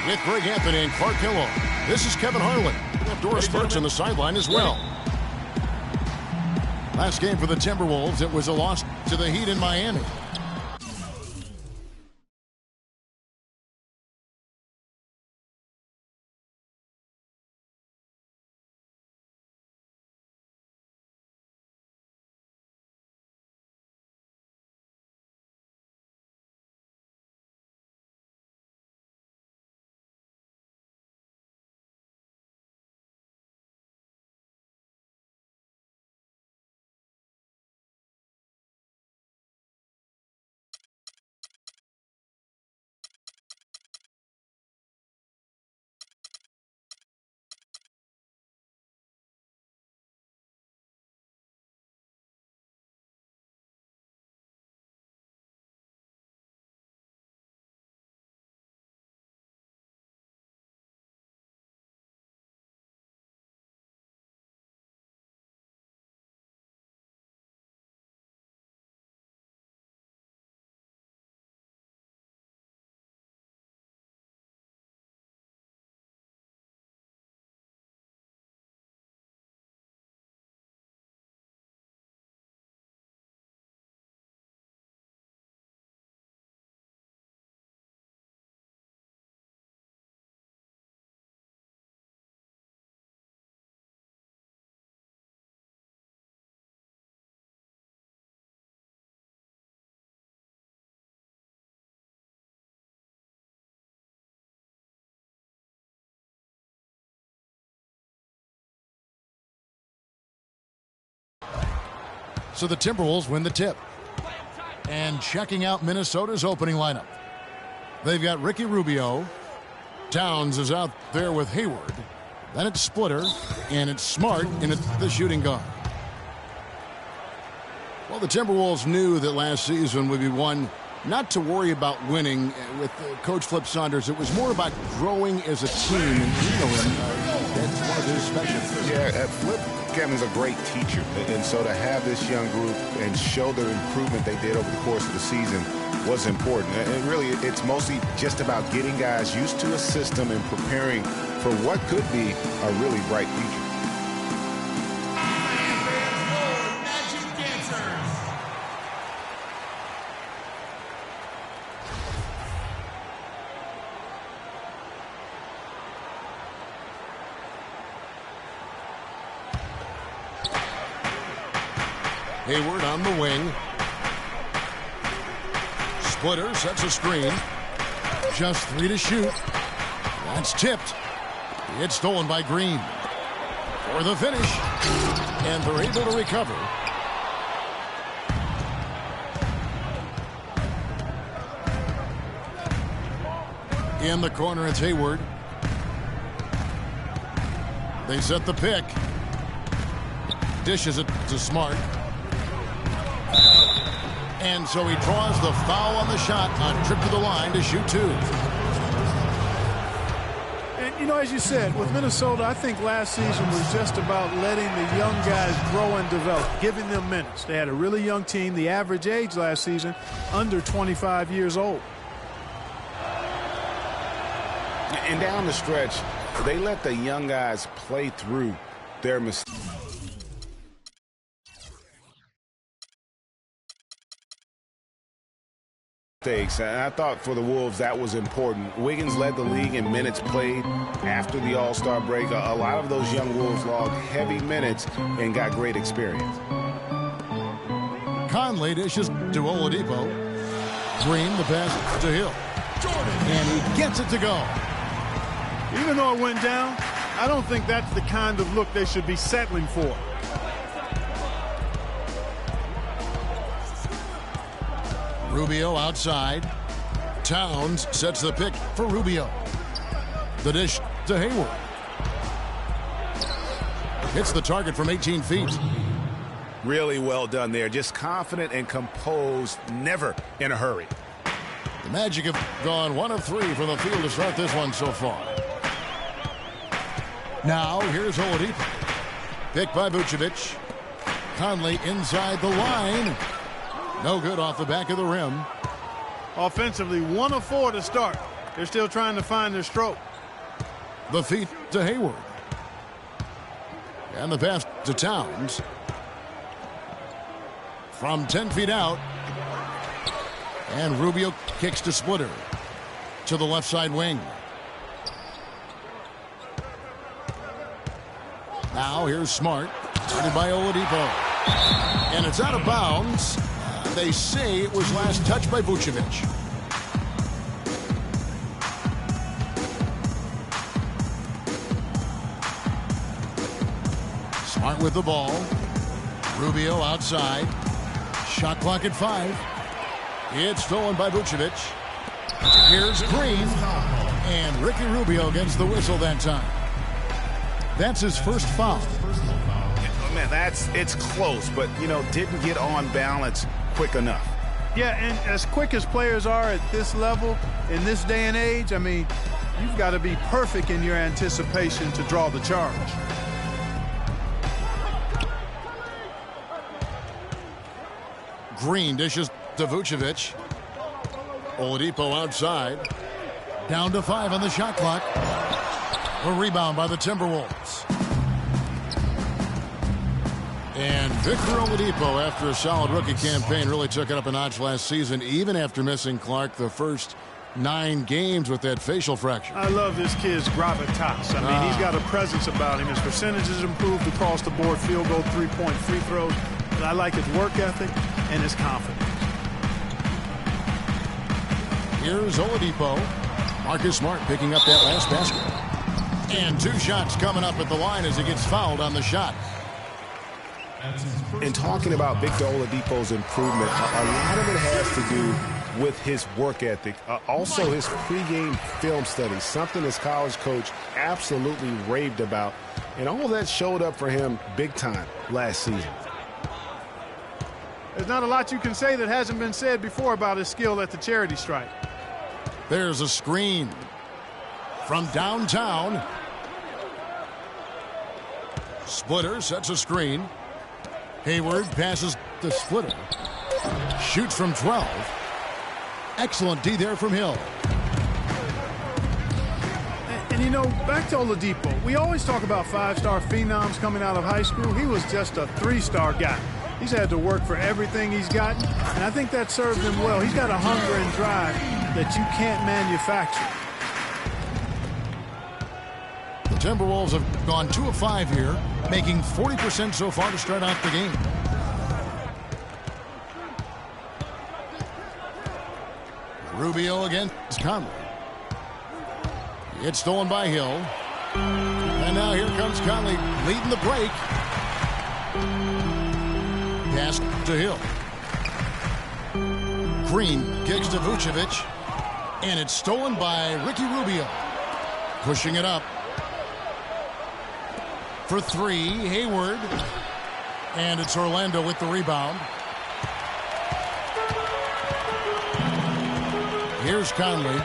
with Greg Anthony and Clark Kellogg. This is Kevin Harlan. We have Doris Burks on the sideline as well. Last game for the Timberwolves, it was a loss to the Heat in Miami. So the Timberwolves win the tip. And checking out Minnesota's opening lineup. They've got Ricky Rubio. Towns is out there with Hayward. Then it's Splitter, and it's Smart in the shooting guard. Well, the Timberwolves knew that last season would be one not to worry about winning with Coach Flip Saunders. It was more about growing as a team, and you know him. That's one of his specialties. Yeah, Flip Kevin's a great teacher, and so to have this young group and show the improvement they did over the course of the season was important. And really, it's mostly just about getting guys used to a system and preparing for what could be a really bright future. Hayward on the wing. Splitter sets a screen. Just 3 to shoot. That's tipped. It's stolen by Green. For the finish. And they're able to recover. In the corner, it's Hayward. They set the pick. Dishes it to Smart. And so he draws the foul on the shot on trip to the line to shoot 2. And, you know, as you said, with Minnesota, I think last season was just about letting the young guys grow and develop, giving them minutes. They had a really young team. The average age last season, under 25 years old. And down the stretch, they let the young guys play through their mistakes. And I thought for the Wolves that was important. Wiggins led the league in minutes played after the All-Star break. A lot of those young Wolves logged heavy minutes and got great experience. Conley dishes to Oladipo. Green, the pass to Hill. And he gets it to go. Even though it went down, I don't think that's the kind of look they should be settling for. Rubio outside. Towns sets the pick for Rubio. The dish to Hayward. Hits the target from 18 feet. Really well done there. Just confident and composed, never in a hurry. The Magic have gone 1 of 3 from the field to start this one so far. Now here's Oladipo. Picked by Vucevic. Conley inside the line. No good off the back of the rim. Offensively, 1 of 4 to start. They're still trying to find their stroke. The feet to Hayward. And the pass to Towns. From 10 feet out. And Rubio kicks to Splitter. To the left side wing. Now here's Smart. Started by Oladipo. And it's out of bounds. They say it was last touched by Vucevic. Smart with the ball. Rubio outside. Shot clock at 5. It's stolen by Vucevic. Here's Green. And Ricky Rubio gets the whistle that time. That's his first foul. Man, it's close, but, didn't get on balance quick enough. Yeah, and as quick as players are at this level, in this day and age, I mean, you've got to be perfect in your anticipation to draw the charge. Green dishes to Vucevic. Oladipo outside. Down to 5 on the shot clock. A rebound by the Timberwolves. And Victor Oladipo, after a solid rookie campaign, really took it up a notch last season, even after missing Clark the first 9 games with that facial fracture. I love this kid's gravitas. I mean, he's got a presence about him. His percentages improved across the board, field goal, three-point, free throws. But I like his work ethic and his confidence. Here's Oladipo. Marcus Smart picking up that last basket. And 2 shots coming up at the line as he gets fouled on the shot. In talking about Victor Oladipo's improvement, a lot of it has to do with his work ethic. Also his pregame film studies, something his college coach absolutely raved about. And all that showed up for him big time last season. There's not a lot you can say that hasn't been said before about his skill at the charity stripe. There's a screen from downtown. Splitter sets a screen. Hayward passes to Splitter. Shoots from 12. Excellent D there from Hill. And back to Oladipo. We always talk about 5-star phenoms coming out of high school. He was just a 3-star guy. He's had to work for everything he's gotten, and I think that served him well. He's got a hunger and drive that you can't manufacture. The Timberwolves have gone 2 of 5 here, making 40% so far to start out the game. Rubio against Conley. It's stolen by Hill. And now here comes Conley leading the break. Pass to Hill. Green kicks to Vucevic. And it's stolen by Ricky Rubio. Pushing it up. For 3, Hayward. And it's Orlando with the rebound. Here's Conley.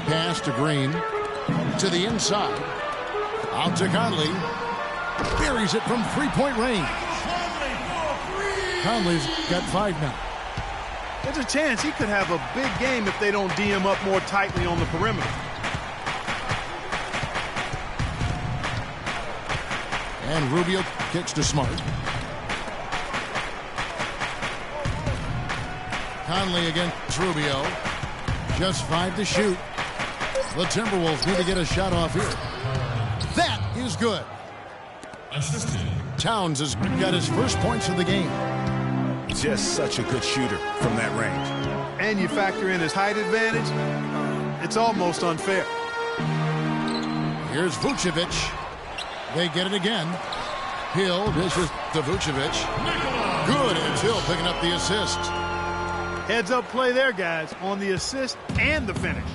Pass to Green. To the inside. Out to Conley. Buries it from 3-point range. Conley's got 5 now. There's a chance he could have a big game if they don't D him up more tightly on the perimeter. And Rubio kicks to Smart. Conley against Rubio. Just 5 to shoot. The Timberwolves need to get a shot off here. That is good. Towns has got his first points of the game. Just such a good shooter from that range. And you factor in his height advantage, it's almost unfair. Here's Vucevic. They get it again. Hill dishes to Vucevic. Good, and it's Hill picking up the assist. Heads up play there, guys, on the assist and the finish.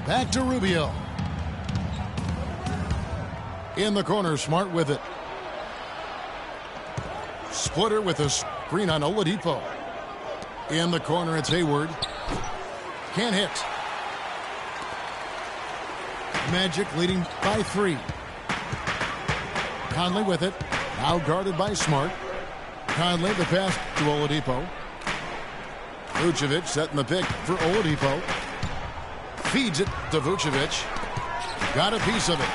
Back to Rubio. In the corner, Smart with it. Splitter with a screen on Oladipo. In the corner, it's Hayward. Can't hit. Magic leading by 3. Conley with it. Now guarded by Smart. Conley, the pass to Oladipo. Vucevic setting the pick for Oladipo. Feeds it to Vucevic. Got a piece of it.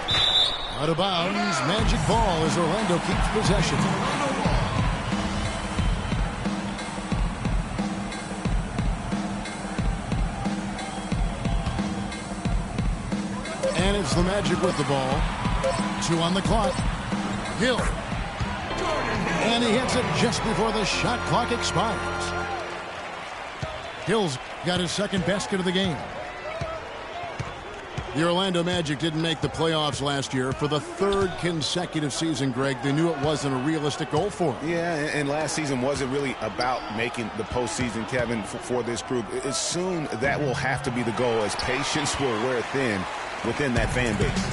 Out of bounds. Magic ball as Orlando keeps possession. And it's the Magic with the ball. 2 on the clock. Hill. And he hits it just before the shot clock expires. Hill's got his second basket of the game. The Orlando Magic didn't make the playoffs last year for the 3rd consecutive season, Greg. They knew it wasn't a realistic goal for them. Yeah, and last season wasn't really about making the postseason, Kevin, for this group. Soon that will have to be the goal, as patience will wear thin within that fan base.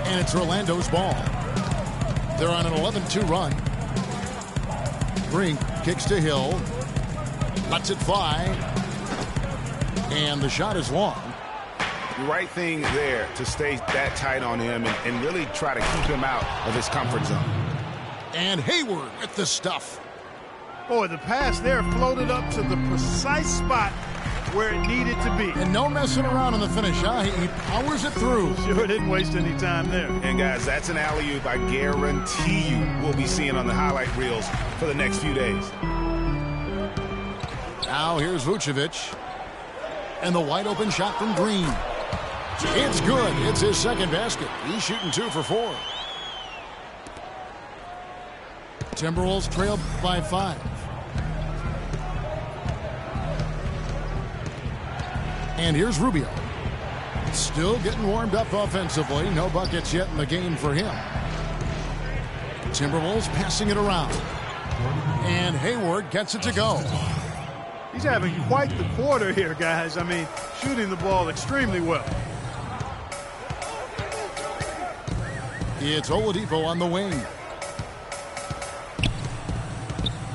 And it's Orlando's ball. They're on an 11-2 run. Green kicks to Hill. Lets it fly. And the shot is long. The right thing there to stay that tight on him and really try to keep him out of his comfort zone. And Hayward with the stuff. Boy, the pass there floated up to the precise spot where it needed to be. And no messing around on the finish, huh? He powers it through. Sure didn't waste any time there. And, guys, that's an alley-oop I guarantee you we'll be seeing on the highlight reels for the next few days. Now here's Vucevic. And the wide-open shot from Green. It's good. It's his second basket. He's shooting 2 for 4. Timberwolves trail by 5. And here's Rubio. Still getting warmed up offensively. No buckets yet in the game for him. Timberwolves passing it around. And Hayward gets it to go. He's having quite the quarter here, guys. I mean, shooting the ball extremely well. It's Oladipo on the wing.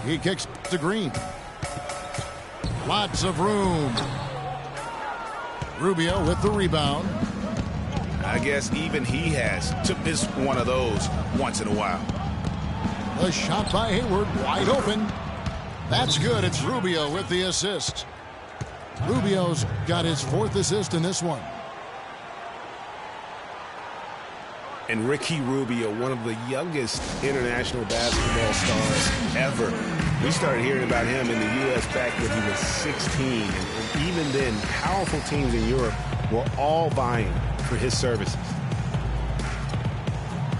He kicks to Green. Lots of room. Rubio with the rebound. I guess even he has to miss one of those once in a while. A shot by Hayward, wide open. That's good. It's Rubio with the assist. Rubio's got his 4th assist in this one. And Ricky Rubio, one of the youngest international basketball stars ever. We started hearing about him in the U.S. back when he was 16. And even then, powerful teams in Europe were all vying for his services.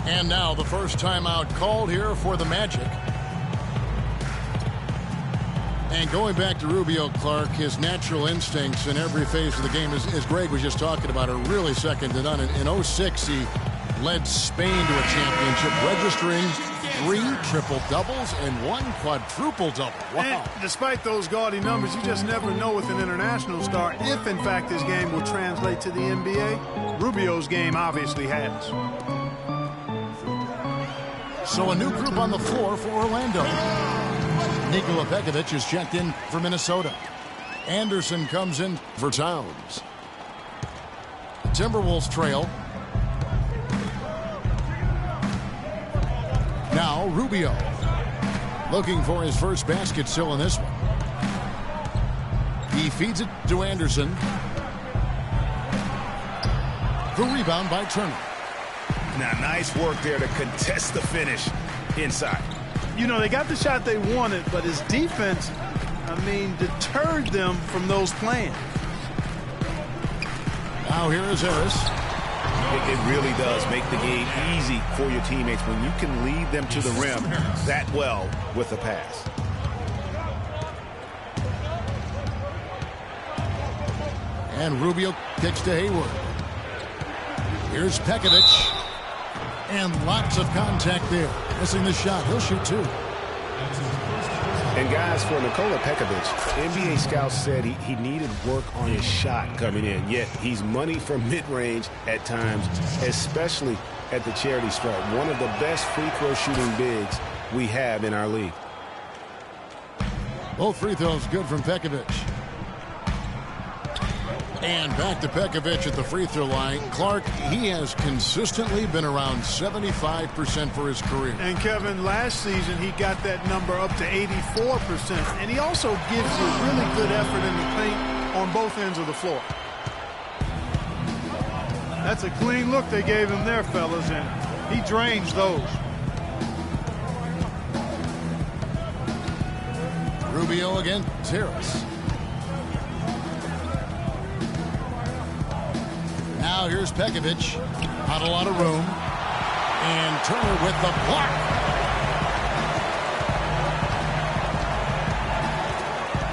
And now the first timeout called here for the Magic. And going back to Rubio, Clark, his natural instincts in every phase of the game, as Greg was just talking about, are really second to none. In 06, he led Spain to a championship, registering 3 triple-doubles and 1 quadruple-double. Wow. And despite those gaudy numbers, you just never know with an international star if, in fact, his game will translate to the NBA. Rubio's game obviously has. So a new group on the floor for Orlando. Nikola Pekovic is checked in for Minnesota. Anderson comes in for Towns. Timberwolves trail. Now Rubio looking for his first basket still in this one. He feeds it to Anderson. The rebound by Turner. Now, nice work there to contest the finish inside. You know, they got the shot they wanted, but his defense, deterred them from those plans. Now here is Harris. It really does make the game easy for your teammates when you can lead them to the rim that well with a pass. And Rubio kicks to Hayward. Here's Pekovic. And lots of contact there. Missing the shot. He'll shoot 2. And guys, for Nikola Pekovic, NBA scouts said he needed work on his shot coming in. Yet he's money from mid-range at times, especially at the charity stripe. One of the best free throw shooting bigs we have in our league. Both free throws good from Pekovic. And back to Pekovic at the free throw line. Clark, he has consistently been around 75% for his career. And Kevin, last season he got that number up to 84%. And he also gives you really good effort in the paint on both ends of the floor. That's a clean look they gave him there, fellas, and he drains those. Rubio against Harris. Now here's Pekovic. Not a lot of room. And Turner with the block.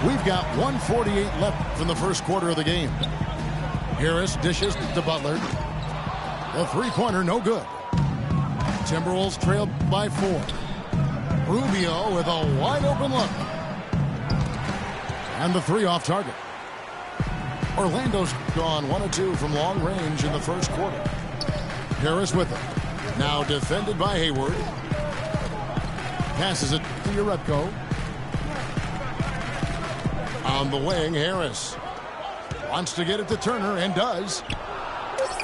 We've got 1:48 left from the first quarter of the game. Harris dishes to Butler. The three-pointer, no good. Timberwolves trailed by 4. Rubio with a wide-open look. And the three off target. Orlando's gone 1 of 2 from long range in the first quarter. Harris with it. Now defended by Hayward. Passes it to Urebko. On the wing, Harris wants to get it to Turner and does.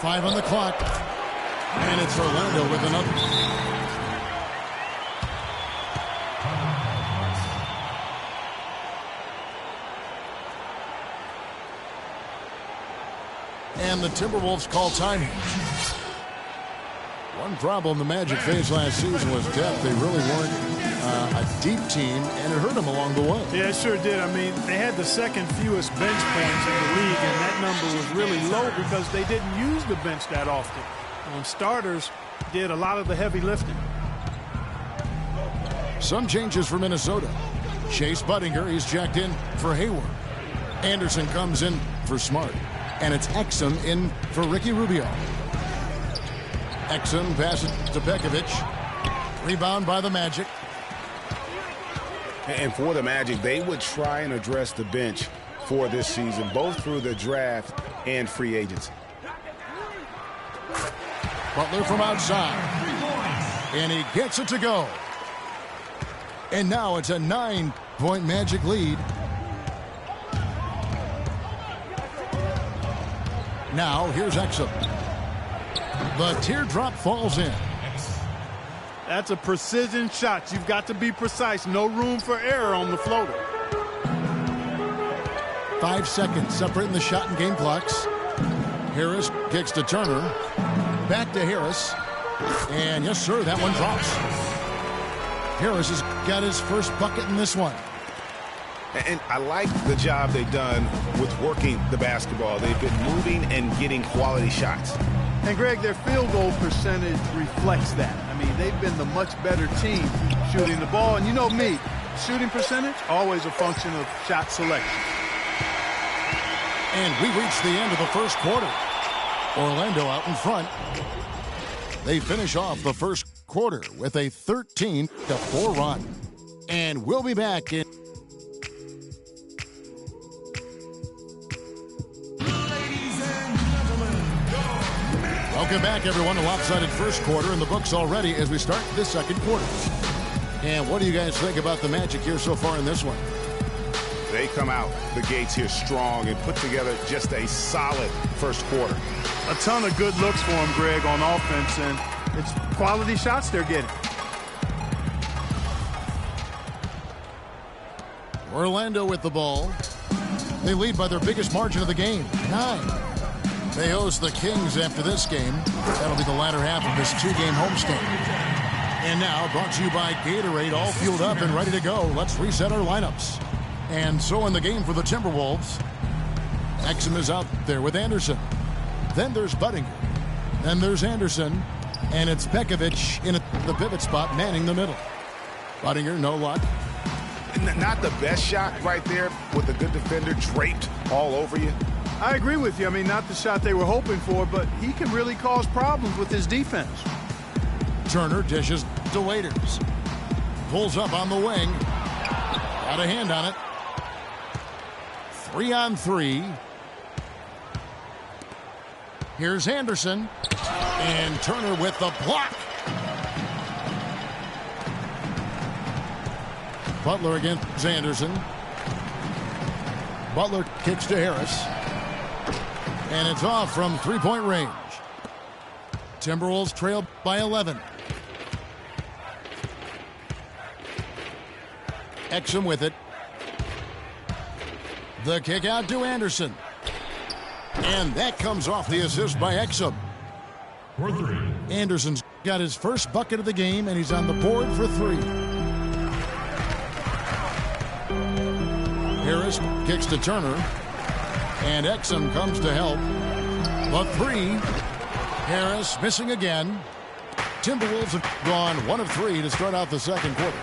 5 on the clock. And it's Orlando with another. And the Timberwolves call time. One problem the Magic faced last season was depth. They really weren't a deep team, and it hurt them along the way. Yeah, it sure did. I mean, they had the second fewest bench points in the league, and that number was really low because they didn't use the bench that often. Starters did a lot of the heavy lifting. Some changes for Minnesota. Chase Budinger, he's checked in for Hayward. Anderson comes in for Smart. And it's Exum in for Ricky Rubio. Exum passes to Pekovic. Rebound by the Magic. And for the Magic, they would try and address the bench for this season, both through the draft and free agency. Butler from outside. And he gets it to go. And now it's a 9-point Magic lead. Now, here's Exum. The teardrop falls in. That's a precision shot. You've got to be precise. No room for error on the floater. 5 seconds separating the shot and game clocks. Harris kicks to Turner. Back to Harris. And yes, sir, that one drops. Harris has got his first bucket in this one. And I like the job they've done with working the basketball. They've been moving and getting quality shots. And, Greg, their field goal percentage reflects that. I mean, they've been the much better team shooting the ball. And you know me, shooting percentage, always a function of shot selection. And we reach the end of the first quarter. Orlando out in front. They finish off the first quarter with a 13-4 run. And we'll be back in. Welcome back, everyone. A lopsided first quarter in the books already as we start this second quarter. And what do you guys think about the Magic here so far in this one? They come out the gates here strong and put together just a solid first quarter. A ton of good looks for them, Greg, on offense, and it's quality shots they're getting. Orlando with the ball. They lead by their biggest margin of the game, 9. They host the Kings after this game. That'll be the latter half of this 2-game homestand. And now, brought to you by Gatorade, all fueled up and ready to go. Let's reset our lineups. And so in the game for the Timberwolves, Exum is out there with Anderson. Then there's Budinger. Then there's Anderson. And it's Pekovic in the pivot spot, manning the middle. Budinger, no luck. Not the best shot right there with a good defender draped all over you. I agree with you. I mean, not the shot they were hoping for, but he can really cause problems with his defense. Turner dishes to Waiters. Pulls up on the wing. Got a hand on it. 3-on-3. Here's Anderson. And Turner with the block. Butler against Anderson. Butler kicks to Harris. And it's off from three-point range. Timberwolves trail by 11. Exum with it. The kick out to Anderson. And that comes off the assist by Exum. Anderson's got his first bucket of the game, and he's on the board for three. Harris kicks to Turner. And Exum comes to help. The three. Harris missing again. Timberwolves have gone 1 of 3 to start out the second quarter.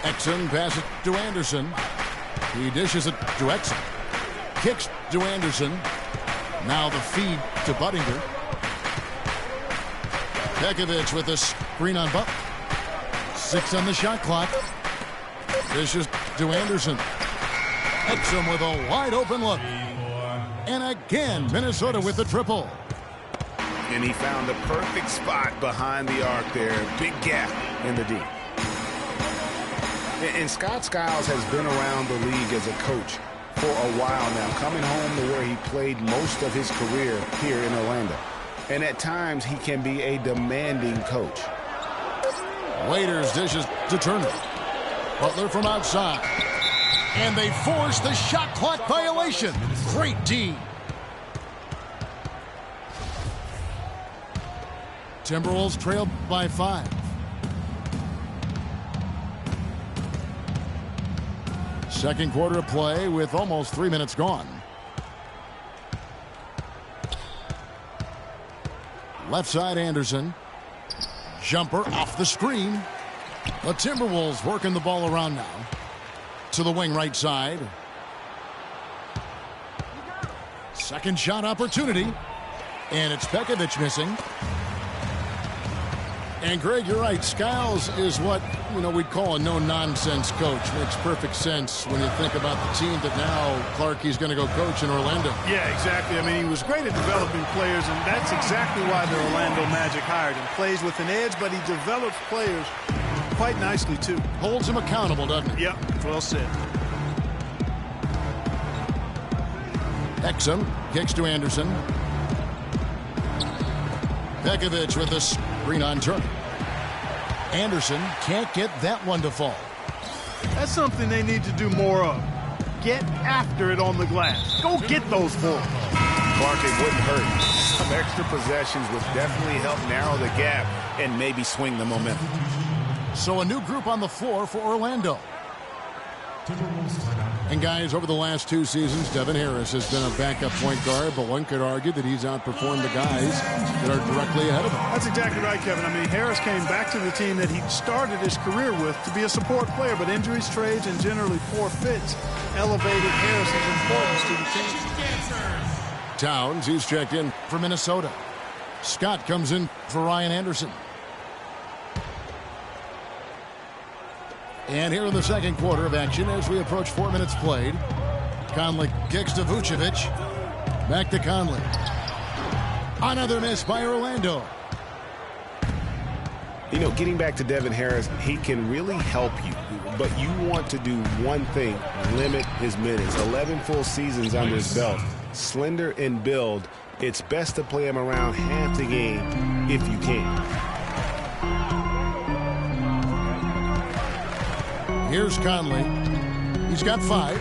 Exum passes to Anderson. He dishes it to Exum. Kicks to Anderson. Now the feed to Buttinger. Pekovic with a screen on Butler. 6 on the shot clock. Dishes to Anderson. Exum with a wide open look. And again, Minnesota with the triple. And he found the perfect spot behind the arc there. Big gap in the D. And Scott Skiles has been around the league as a coach for a while now, coming home to where he played most of his career here in Orlando. And at times, he can be a demanding coach. Waiters dishes to Turner. Butler from outside. And they force the shot clock violation. Great D. Timberwolves trail by 5. Second quarter of play with almost 3 minutes gone. Left side Anderson. Jumper off the screen. The Timberwolves working the ball around now. To the wing right side. Second shot opportunity. And it's Pekovic missing. And Greg, you're right. Skiles is what, we'd call a no-nonsense coach. Makes perfect sense when you think about the team that now Clarkie's going to go coach in Orlando. Yeah, exactly. I mean, he was great at developing players, and that's exactly why the Orlando Magic hired him. Plays with an edge, but he develops players quite nicely, too. Holds him accountable, doesn't he? Yep, well said. Exum kicks to Anderson. Pekovic with a screen on Turner. Anderson can't get that one to fall. That's something they need to do more of. Get after it on the glass. Go get those balls. Clark, it wouldn't hurt. Some extra possessions would definitely help narrow the gap and maybe swing the momentum. So a new group on the floor for Orlando. And guys, over the last 2 seasons, Devin Harris has been a backup point guard, but one could argue that he's outperformed the guys that are directly ahead of him. That's exactly right, Kevin. I mean, Harris came back to the team that he started his career with to be a support player, but injuries, trades, and generally poor fits elevated Harris's importance to the team. Towns, he's checked in for Minnesota. Scott comes in for Ryan Anderson. And here in the second quarter of action as we approach 4 minutes played. Conley kicks to Vucevic. Back to Conley. Another miss by Orlando. Getting back to Devin Harris, he can really help you. But you want to do one thing, limit his minutes. 11 full seasons under his belt. Slender in build. It's best to play him around half the game if you can. Here's Conley. He's got 5.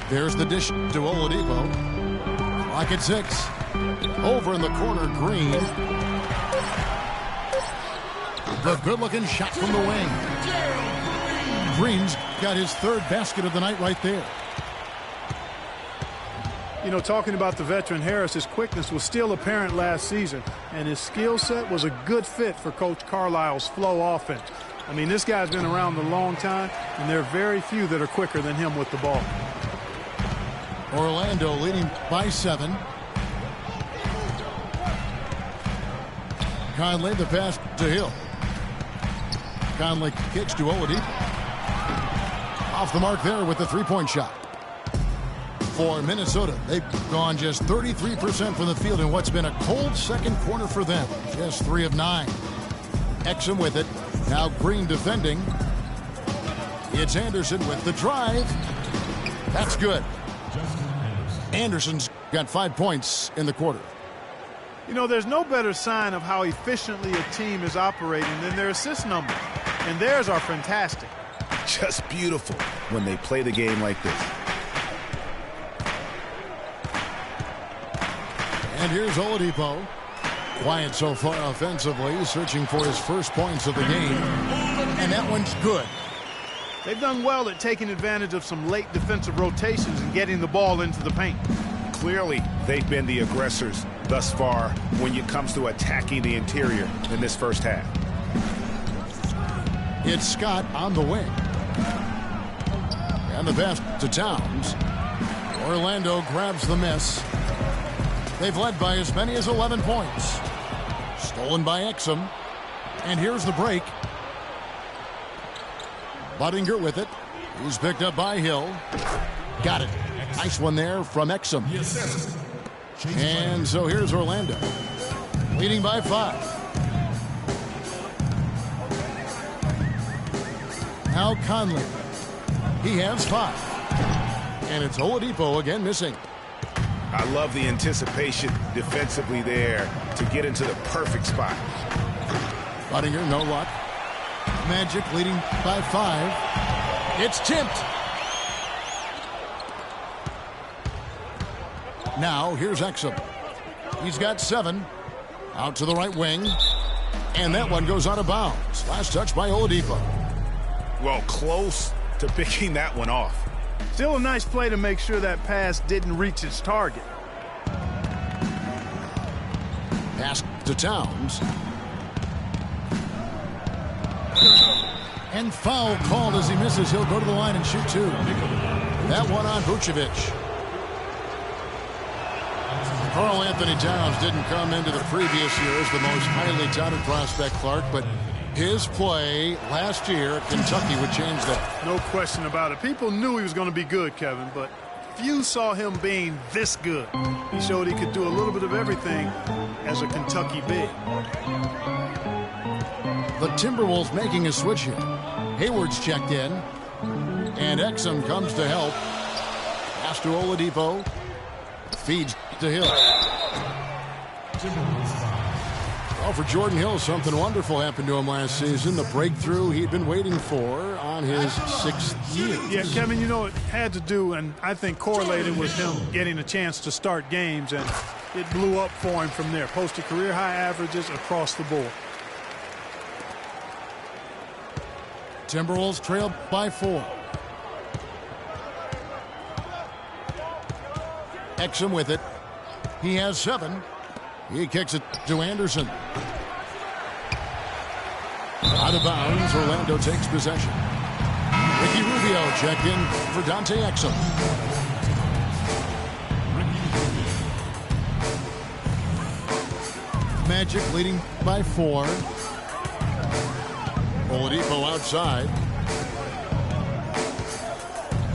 There's the dish to Oladipo. Clock at 6. Over in the corner, Green. The good-looking shot from the wing. Green's got his 3rd basket of the night right there. Talking about the veteran Harris, his quickness was still apparent last season, and his skill set was a good fit for Coach Carlisle's flow offense. I mean, this guy's been around a long time, and there are very few that are quicker than him with the ball. Orlando leading by 7. Conley, the pass to Hill. Conley kicks to Oladipo. Off the mark there with the three-point shot. For Minnesota, they've gone just 33% from the field in what's been a cold second quarter for them. Just 3 of 9. Exum with it. Now Green defending. It's Anderson with the drive. That's good. Anderson's got 5 points in the quarter. You know, there's no better sign of how efficiently a team is operating than their assist numbers. And theirs are fantastic. Just beautiful when they play the game like this. And here's Oladipo. Quiet so far offensively, searching for his first points of the game. And that one's good. They've done well at taking advantage of some late defensive rotations and getting the ball into the paint. Clearly, they've been the aggressors thus far when it comes to attacking the interior in this first half. It's Scott on the wing. And the pass to Towns. Orlando grabs the miss. They've led by as many as 11 points. Stolen by Exum. And here's the break. Budinger with it. He's picked up by Hill. Got it. Nice one there from Exum. And so here's Orlando. Leading by 5. Now Conley. He has 5. And it's Oladipo again missing. I love the anticipation defensively there to get into the perfect spot. Budinger, no luck. Magic leading by 5. It's tipped. Now here's Exum. He's got 7. Out to the right wing. And that one goes out of bounds. Last touch by Oladipo. Well, close to picking that one off. Still a nice play to make sure that pass didn't reach its target. Pass to Towns. And foul called as he misses. He'll go to the line and shoot 2. That one on Vucevic. Karl Anthony Towns didn't come into the previous year as the most highly touted prospect, Clark, but his play last year at Kentucky would change that. No question about it. People knew he was going to be good, Kevin, but few saw him being this good. He showed he could do a little bit of everything as a Kentucky big. The Timberwolves making a switch here. Hayward's checked in, and Exum comes to help. Pass to Oladipo. Feeds to Hill. Well, for Jordan Hill, something wonderful happened to him last season. The breakthrough he'd been waiting for on his 6th year. Yeah, Kevin, you know, it had to do, and I think correlated with him getting a chance to start games, and it blew up for him from there. Posted career-high averages across the board. Timberwolves trailed by 4. Exum with it. He has 7. He kicks it to Anderson. Out of bounds, Orlando takes possession. Ricky Rubio checked in for Dante Exum. Magic leading by 4. Oladipo outside.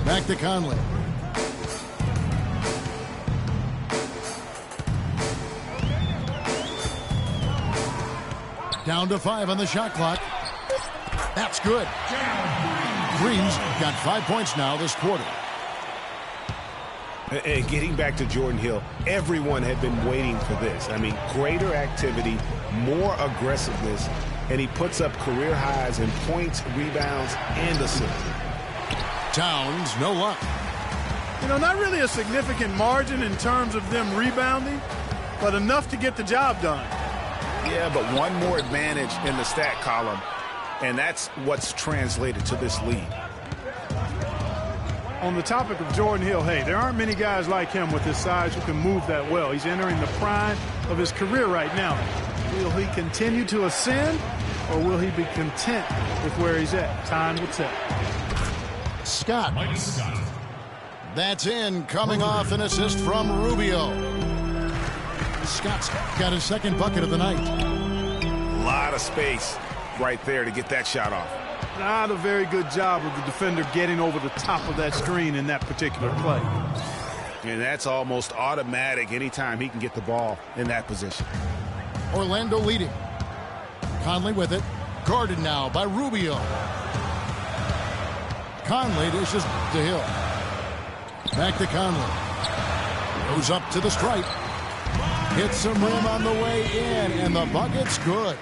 Back to Conley. Down to 5 on the shot clock. That's good. Green's got 5 points now this quarter. And getting back to Jordan Hill, everyone had been waiting for this. I mean, greater activity, more aggressiveness, and he puts up career highs in points, rebounds, and assists. Towns, no luck. You know, not really a significant margin in terms of them rebounding, but enough to get the job done. Yeah, but one more advantage in the stat column, and that's what's translated to this lead. On the topic of Jordan Hill, hey, there aren't many guys like him with his size who can move that well. He's entering the prime of his career right now. Will he continue to ascend, or will he be content with where he's at? Time will tell. Scott. That's in, coming off an assist from Rubio. Scott's got his 2nd bucket of the night. A lot of space right there to get that shot off. Not a very good job of the defender getting over the top of that screen in that particular play. And that's almost automatic anytime he can get the ball in that position. Orlando leading. Conley with it. Guarded now by Rubio. Conley dishes to Hill. Back to Conley. Goes up to the stripe. Hits some rim on the way in, and the bucket's good.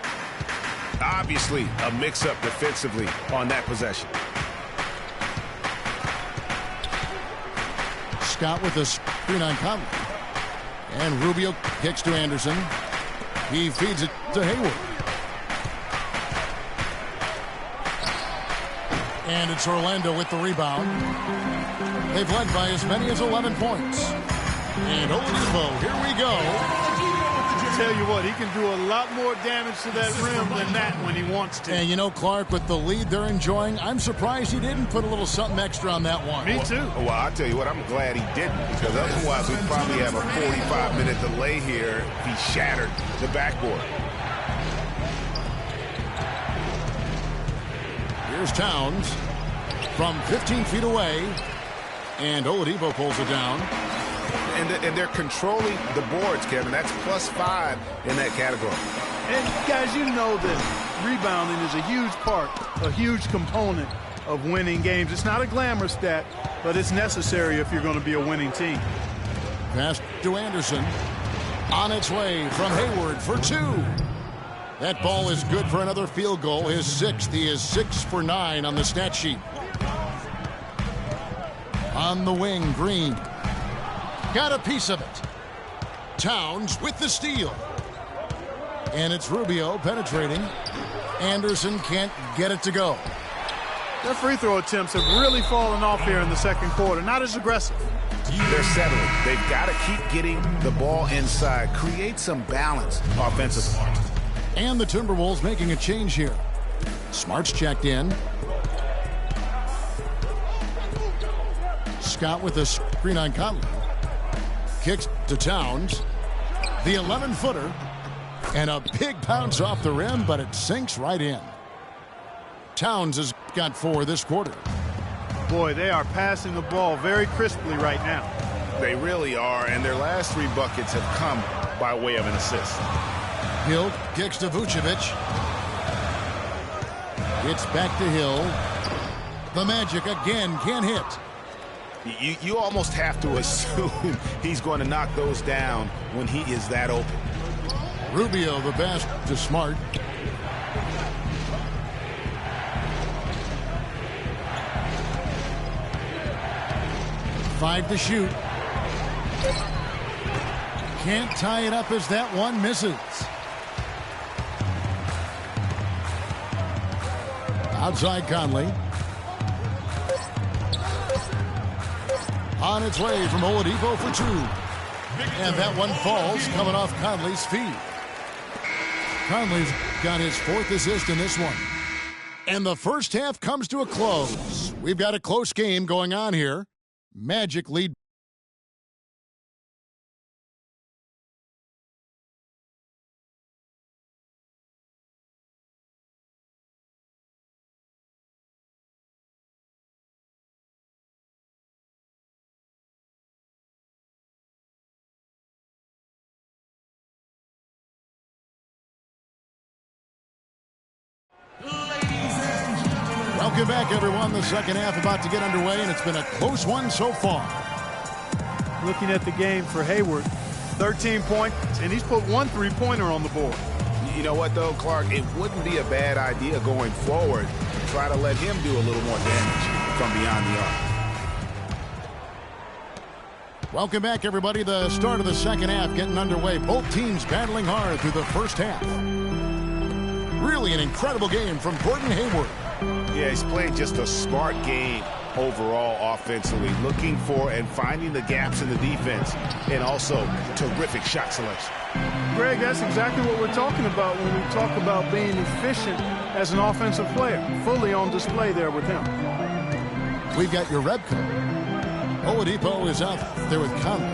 Obviously, a mix-up defensively on that possession. Scott with a screen on Conley. And Rubio kicks to Anderson. He feeds it to Hayward. And it's Orlando with the rebound. They've led by as many as 11 points. And Oladipo, here we go. Tell you what, he can do a lot more damage to that rim than that when he wants to. And you know, Clark, with the lead they're enjoying, I'm surprised he didn't put a little something extra on that one. Me too. Well, I'll tell you what, I'm glad he didn't, because otherwise we'd probably have a 45-minute delay here if he shattered the backboard. Here's Towns from 15 feet away, and Oladipo pulls it down. And they're controlling the boards, Kevin. That's +5 in that category. And, guys, you know that rebounding is a huge part, a huge component of winning games. It's not a glamorous stat, but it's necessary if you're going to be a winning team. Pass to Anderson. On its way from Hayward for 2. That ball is good for another field goal. His 6th. He is 6 for 9 on the stat sheet. On the wing, Green. Got a piece of it. Towns with the steal. And it's Rubio penetrating. Anderson can't get it to go. Their free throw attempts have really fallen off here in the second quarter. Not as aggressive. They're settling. They've got to keep getting the ball inside. Create some balance offensively. And the Timberwolves making a change here. Smart's checked in. Scott with a screen on Conley. Kicks to Towns. The 11-footer. And a big bounce off the rim, but it sinks right in. Towns has got 4 this quarter. Boy, they are passing the ball very crisply right now. They really are, and their last 3 buckets have come by way of an assist. Hill kicks to Vucevic. It's back to Hill. The Magic again can't hit. You almost have to assume he's going to knock those down when he is that open. Rubio the best to Smart. Five to shoot. Can't tie it up as that one misses. Outside Conley. On its way from Oladipo for 2. And that one falls coming off Conley's feet. Conley's got his 4th assist in this one. And the first half comes to a close. We've got a close game going on here. Magic lead. Welcome back, everyone. The second half about to get underway, and it's been a close one so far. Looking at the game for Hayward, 13 points, and he's put 1 3-pointer on the board. You know what, though, Clark? It wouldn't be a bad idea going forward to try to let him do a little more damage from beyond the arc. Welcome back, everybody. The start of the second half getting underway. Both teams battling hard through the first half. Really an incredible game from Gordon Hayward. Yeah, he's played just a smart game overall offensively, looking for and finding the gaps in the defense, and also terrific shot selection. Greg, that's exactly what we're talking about when we talk about being efficient as an offensive player. Fully on display there with him. We've got your Rebko. Oladipo is out there with Conley.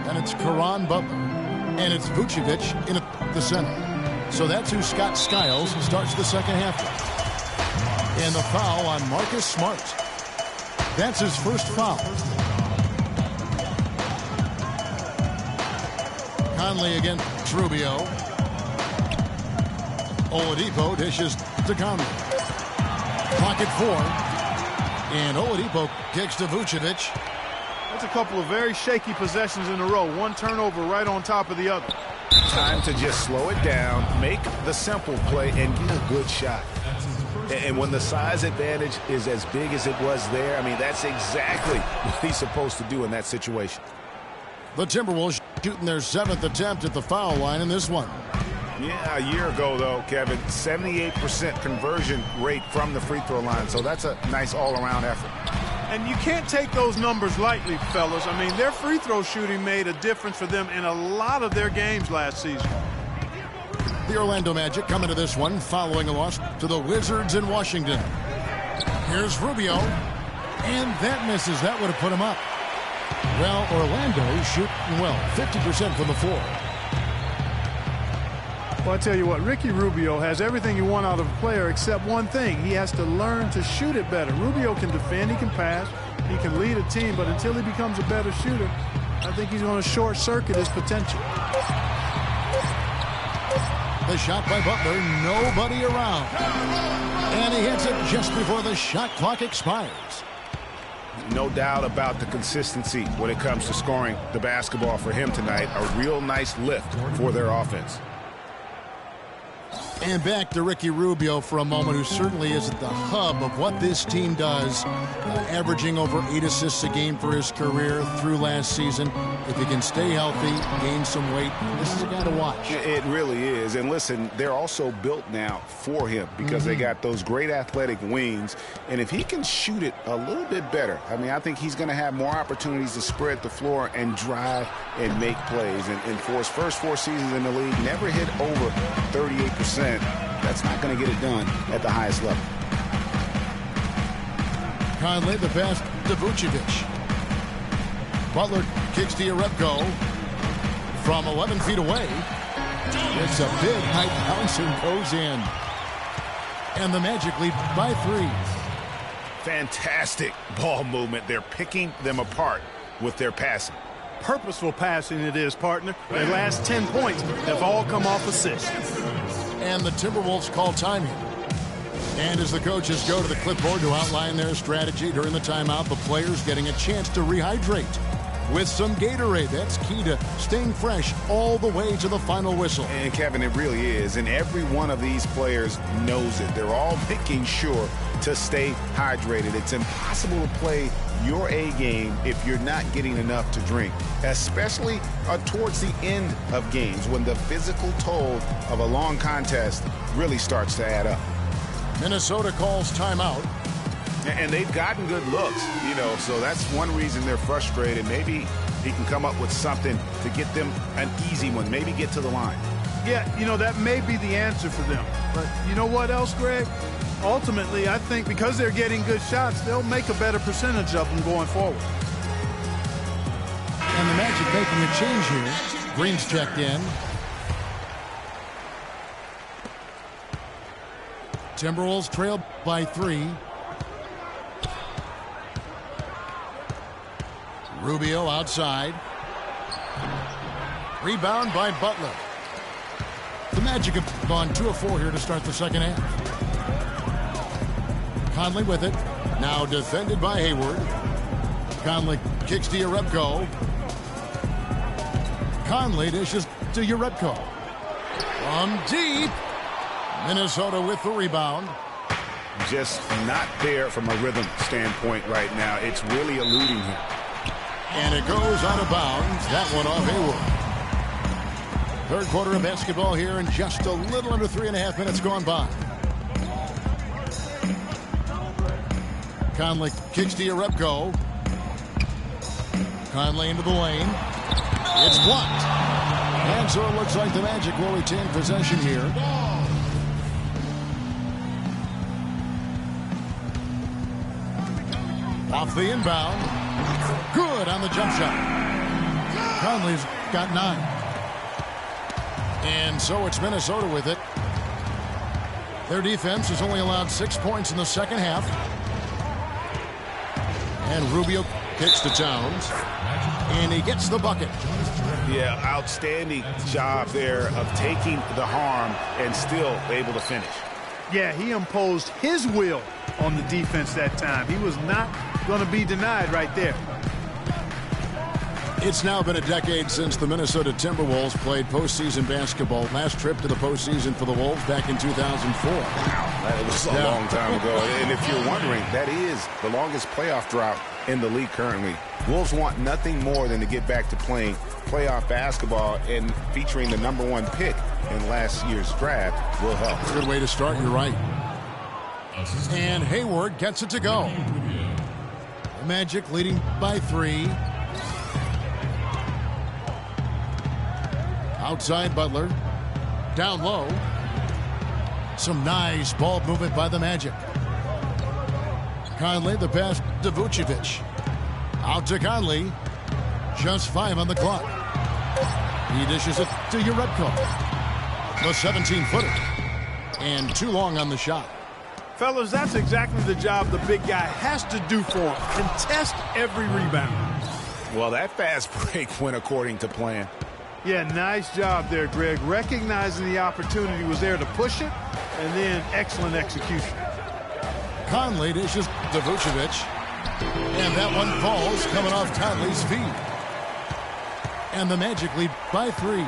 And it's Caron Butler. And it's Vucevic in the center. So that's who Scott Skiles starts the second half with. And the foul on Marcus Smart. That's his first foul. Conley against Rubio. Oladipo dishes to Conley. Pocket 4. And Oladipo kicks to Vucevic. That's a couple of very shaky possessions in a row. One turnover right on top of the other. Time to just slow it down, make the simple play, and get a good shot. And when the size advantage is as big as it was there, I mean, that's exactly what he's supposed to do in that situation. The Timberwolves shooting their 7th attempt at the foul line in this one. Yeah, a year ago, though, Kevin, 78% conversion rate from the free throw line. So that's a nice all-around effort. And you can't take those numbers lightly, fellas. I mean, their free throw shooting made a difference for them in a lot of their games last season. The Orlando Magic coming to this one following a loss to the Wizards in Washington. Here's Rubio. And that misses. That would have put him up. Well, Orlando shooting well, 50% from the floor. Well, I tell you what, Ricky Rubio has everything you want out of a player except one thing. He has to learn to shoot it better. Rubio can defend, he can pass, he can lead a team, but until he becomes a better shooter, I think he's going to short-circuit his potential. The shot by Butler, nobody around. And he hits it just before the shot clock expires. No doubt about the consistency when it comes to scoring the basketball for him tonight. A real nice lift for their offense. And back to Ricky Rubio for a moment, who certainly is at the hub of what this team does, averaging over 8 assists a game for his career through last season. If he can stay healthy, gain some weight, this is a guy to watch. It really is. And listen, they're also built now for him because they got those great athletic wings. And if he can shoot it a little bit better, I mean, I think he's going to have more opportunities to spread the floor and drive and make plays. And for his first 4 seasons in the league, never hit over 38%. That's not going to get it done at the highest level. Conley, the pass to Vucevic. Butler kicks to Jerebko from 11 feet away. It's a big high bounce and goes in. And the Magic lead by 3. Fantastic ball movement. They're picking them apart with their passing. Purposeful passing it is, partner. Their last 10 points have all come off assists. And the Timberwolves call time here. And as the coaches go to the clipboard to outline their strategy during the timeout, the players getting a chance to rehydrate with some Gatorade. That's key to staying fresh all the way to the final whistle. And Kevin, it really is. And every one of these players knows it. They're all making sure to stay hydrated. It's impossible to play your A game if you're not getting enough to drink, especially towards the end of games when the physical toll of a long contest really starts to add up. Minnesota calls timeout. And they've gotten good looks, you know, so that's one reason they're frustrated. Maybe he can come up with something to get them an easy one, maybe get to the line. Yeah, you know, that may be the answer for them. But you know what else, Greg? Ultimately, I think because they're getting good shots, they'll make a better percentage of them going forward. And the Magic making a change here. Green's checked in. Timberwolves trail by 3. Rubio outside. Rebound by Butler. The Magic have gone 2 of 4 here to start the second half. Conley with it. Now defended by Hayward. Conley kicks to Jerebko. Conley dishes to Jerebko. From deep. Minnesota with the rebound. Just not there from a rhythm standpoint right now. It's really eluding him. And it goes out of bounds. That one off Hayward. Third quarter of basketball here, and just a little under 3.5 minutes gone by. Conley kicks to Jerebko. Conley into the lane. It's blocked. And so it looks like the Magic will retain possession here. Off the inbound. Good on the jump shot. Conley's got 9. And so it's Minnesota with it. Their defense has only allowed 6 points in the second half. And Rubio kicks to Towns. And he gets the bucket. Yeah, outstanding job there of taking the harm and still able to finish. Yeah, he imposed his will on the defense that time. He was not going to be denied right there. It's now been a decade since the Minnesota Timberwolves played postseason basketball. Last trip to the postseason for the Wolves back in 2004. Wow, that was a long time ago. And if you're wondering, that is the longest playoff drought in the league currently. Wolves want nothing more than to get back to playing playoff basketball, and featuring the #1 pick in last year's draft will help. Good way to start, you're right. And Hayward gets it to go. The Magic leading by 3. Outside Butler. Down low. Some nice ball movement by the Magic. Conley, the pass to Vucevic. Out to Conley. Just 5 on the clock. He dishes it to Jerebko. The 17-footer. And too long on the shot. Fellas, that's exactly the job the big guy has to do for him. Contest every rebound. Well, that fast break went according to plan. Yeah, nice job there, Greg. Recognizing the opportunity was there to push it, and then excellent execution. Conley dishes to Vucevic. And that one falls coming off Conley's feet. And the Magic lead by 3.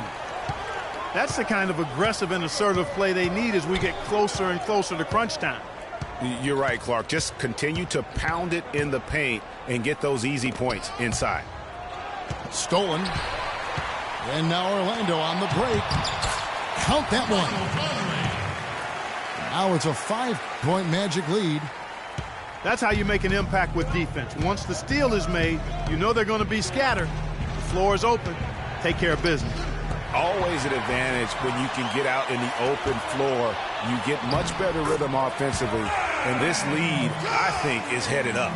That's the kind of aggressive and assertive play they need as we get closer and closer to crunch time. You're right, Clark. Just continue to pound it in the paint and get those easy points inside. Stolen. And now Orlando on the break. Count that one. Now it's a 5-point Magic lead. That's how you make an impact with defense. Once the steal is made, you know they're going to be scattered. The floor is open. Take care of business. Always an advantage when you can get out in the open floor. You get much better rhythm offensively. And this lead, I think, is headed up.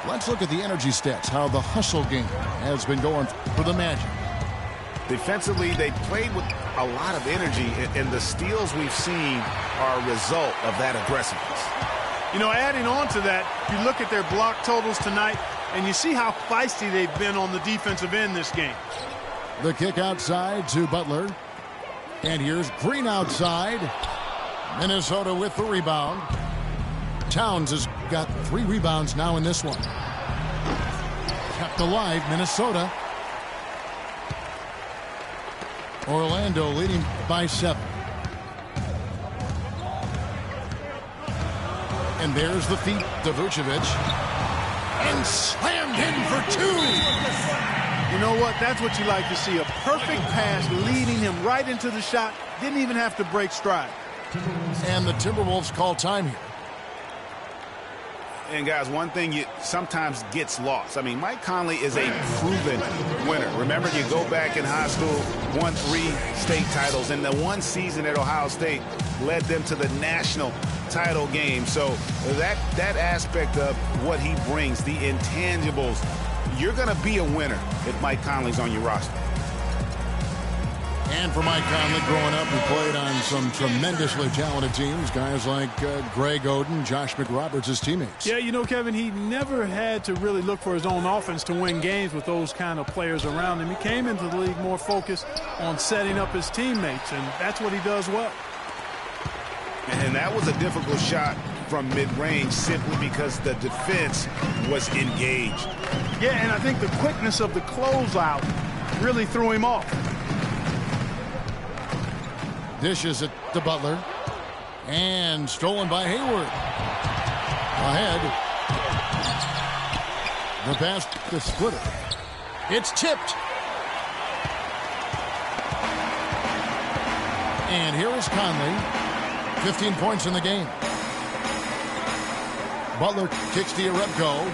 Let's look at the energy stats, how the hustle game has been going for the Magic. Defensively, they played with a lot of energy, and the steals we've seen are a result of that aggressiveness. You know, adding on to that, you look at their block totals tonight, and you see how feisty they've been on the defensive end this game. The kick outside to Butler. And here's Green outside. Minnesota with the rebound. Towns has got 3 rebounds now in this one. Kept alive, Minnesota. Orlando leading by 7. And there's the feet to Vucevic. And slammed in for 2. You know what? That's what you like to see. A perfect pass leading him right into the shot. Didn't even have to break stride. And the Timberwolves call time here. And, guys, one thing you sometimes gets lost. I mean, Mike Conley is a proven winner. Remember, you go back in high school, won 3 state titles, and the one season at Ohio State led them to the national title game. So that aspect of what he brings, the intangibles, you're going to be a winner if Mike Conley's on your roster. And for Mike Conley, growing up, he played on some tremendously talented teams. Guys like Greg Oden, Josh McRoberts, his teammates. Yeah, you know, Kevin, he never had to really look for his own offense to win games with those kind of players around him. He came into the league more focused on setting up his teammates, and that's what he does well. And that was a difficult shot from mid-range simply because the defense was engaged. Yeah, and I think the quickness of the closeout really threw him off. Dishes it to Butler. And stolen by Hayward. Ahead. The pass to Splitter. It's tipped. And here is Conley. 15 points in the game. Butler kicks to Jerebko.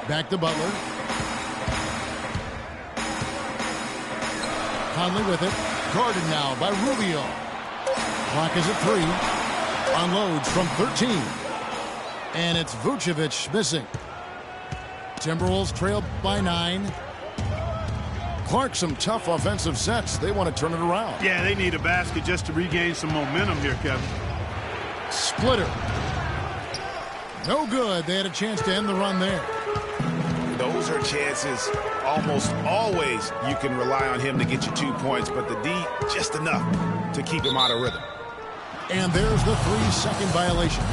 Back to Butler. Conley with it. Guarded now by Rubio. Clock is at 3. Unloads from 13. And it's Vucevic missing. Timberwolves trailed by 9. Clark, some tough offensive sets. They want to turn it around. Yeah, they need a basket just to regain some momentum here, Kevin. Splitter. No good. They had a chance to end the run there. Those are chances almost always you can rely on him to get you 2 points, but the D just enough to keep him out of rhythm. And there's the 3-second violation.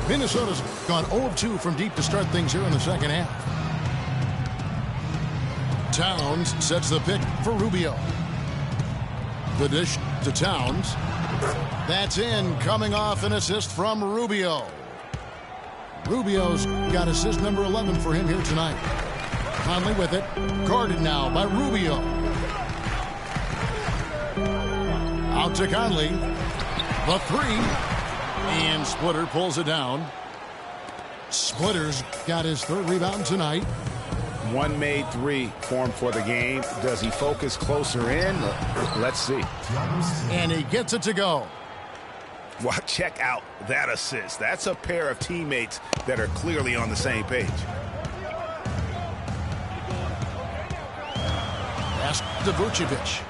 Minnesota's gone 0 of 2 from deep to start things here in the second half. Towns sets the pick for Rubio. The dish to Towns. That's in, coming off an assist from Rubio. Rubio's got assist number 11 for him here tonight. Conley with it. Guarded now by Rubio. Out to Conley. The three. And Splitter pulls it down. Splitter's got his third rebound tonight. One made three formed for the game. Does he focus closer in? Let's see. And he gets it to go. Well, check out that assist. That's a pair of teammates that are clearly on the same page. Pass to Vucevic.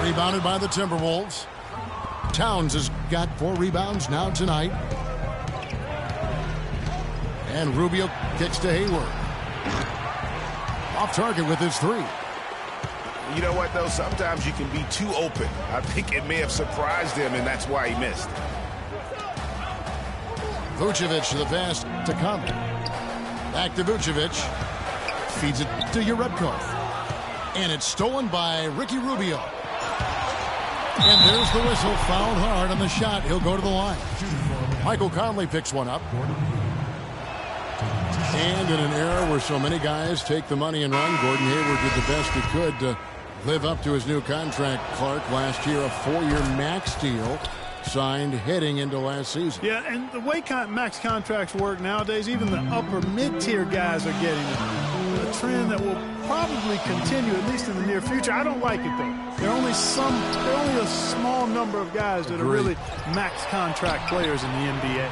Rebounded by the Timberwolves. Towns has got 4 rebounds now tonight. And Rubio kicks to Hayward. Off target with his 3. You know what, though? Sometimes you can be too open. I think it may have surprised him, and that's why he missed. Vucevic to the pass to Conley. Back to Vucevic. Feeds it to Jerebko. And it's stolen by Ricky Rubio. And there's the whistle. Fouled hard on the shot. He'll go to the line. Michael Conley picks one up. And in an era where so many guys take the money and run, Gordon Hayward did the best he could to live up to his new contract. Clark last year, a 4-year max deal signed heading into last season. Yeah, and the way max contracts work nowadays, even the upper mid-tier guys are getting a trend that will probably continue, at least in the near future. I don't like it, though. There are only a small number of guys that are really max contract players in the NBA.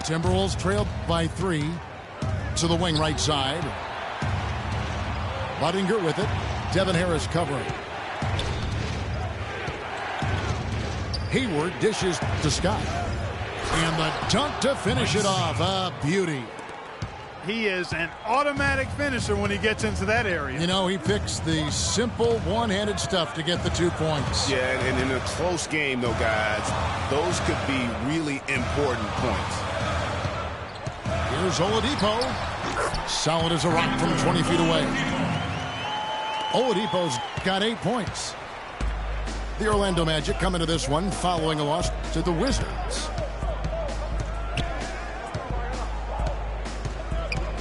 Timberwolves trailed by 3 to the wing right side. Budinger with it. Devin Harris covering. Hayward dishes to Scott. And the dunk to finish it off. A beauty. He is an automatic finisher when he gets into that area. You know, he picks the simple one-handed stuff to get the 2 points. Yeah, and in a close game, though, guys, those could be really important points. Here's Oladipo. Solid as a rock from 20 feet away. Oladipo's got 8 points. The Orlando Magic come into this one following a loss to the Wizards.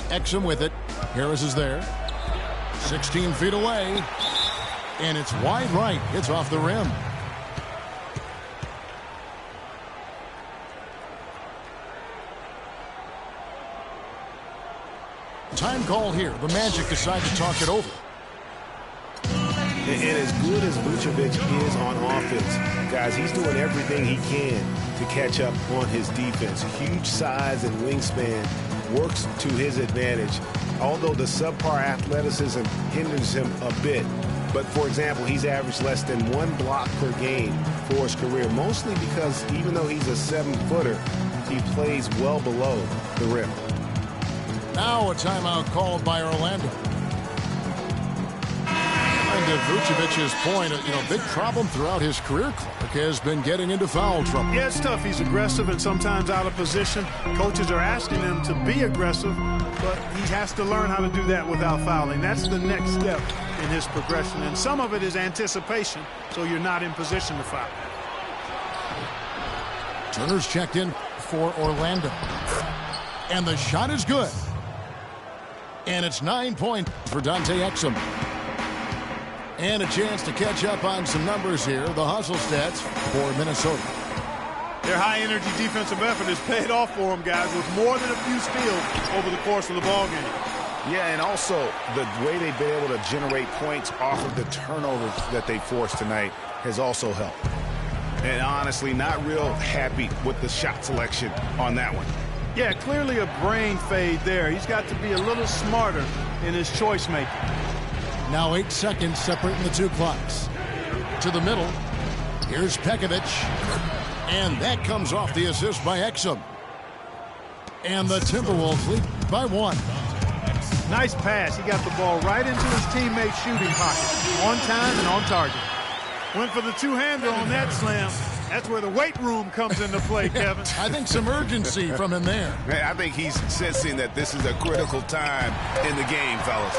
Exum with it. Harris is there. 16 feet away. And it's wide right. It's off the rim. Time call here. The Magic decide to talk it over. And as good as Vucevic is on offense, guys, he's doing everything he can to catch up on his defense. Huge size and wingspan works to his advantage, although the subpar athleticism hinders him a bit. But, for example, he's averaged less than 1 block per game for his career, mostly because even though he's a 7-footer, he plays well below the rim. Now a timeout called by Orlando. And to Vucevic's point, big problem throughout his career, Clark, has been getting into foul trouble. Yeah, it's tough. He's aggressive and sometimes out of position. Coaches are asking him to be aggressive, but he has to learn how to do that without fouling. That's the next step in his progression. And some of it is anticipation, so you're not in position to foul. Turner's checked in for Orlando. And the shot is good. And it's 9 points for Dante Exum. And a chance to catch up on some numbers here. The hustle stats for Minnesota. Their high-energy defensive effort has paid off for them, guys, with more than a few steals over the course of the ballgame. Yeah, and also the way they've been able to generate points off of the turnovers that they forced tonight has also helped. And honestly, not real happy with the shot selection on that one. Yeah, clearly a brain fade there. He's got to be a little smarter in his choice making. Now 8 seconds separating the 2 clocks. To the middle. Here's Pekovic. And that comes off the assist by Exum. And the Timberwolves lead by 1. Nice pass. He got the ball right into his teammate's shooting pocket. On time and on target. Went for the two-hander on that slam. That's where the weight room comes into play, Kevin. I think some urgency from him there. I think he's sensing that this is a critical time in the game, fellas.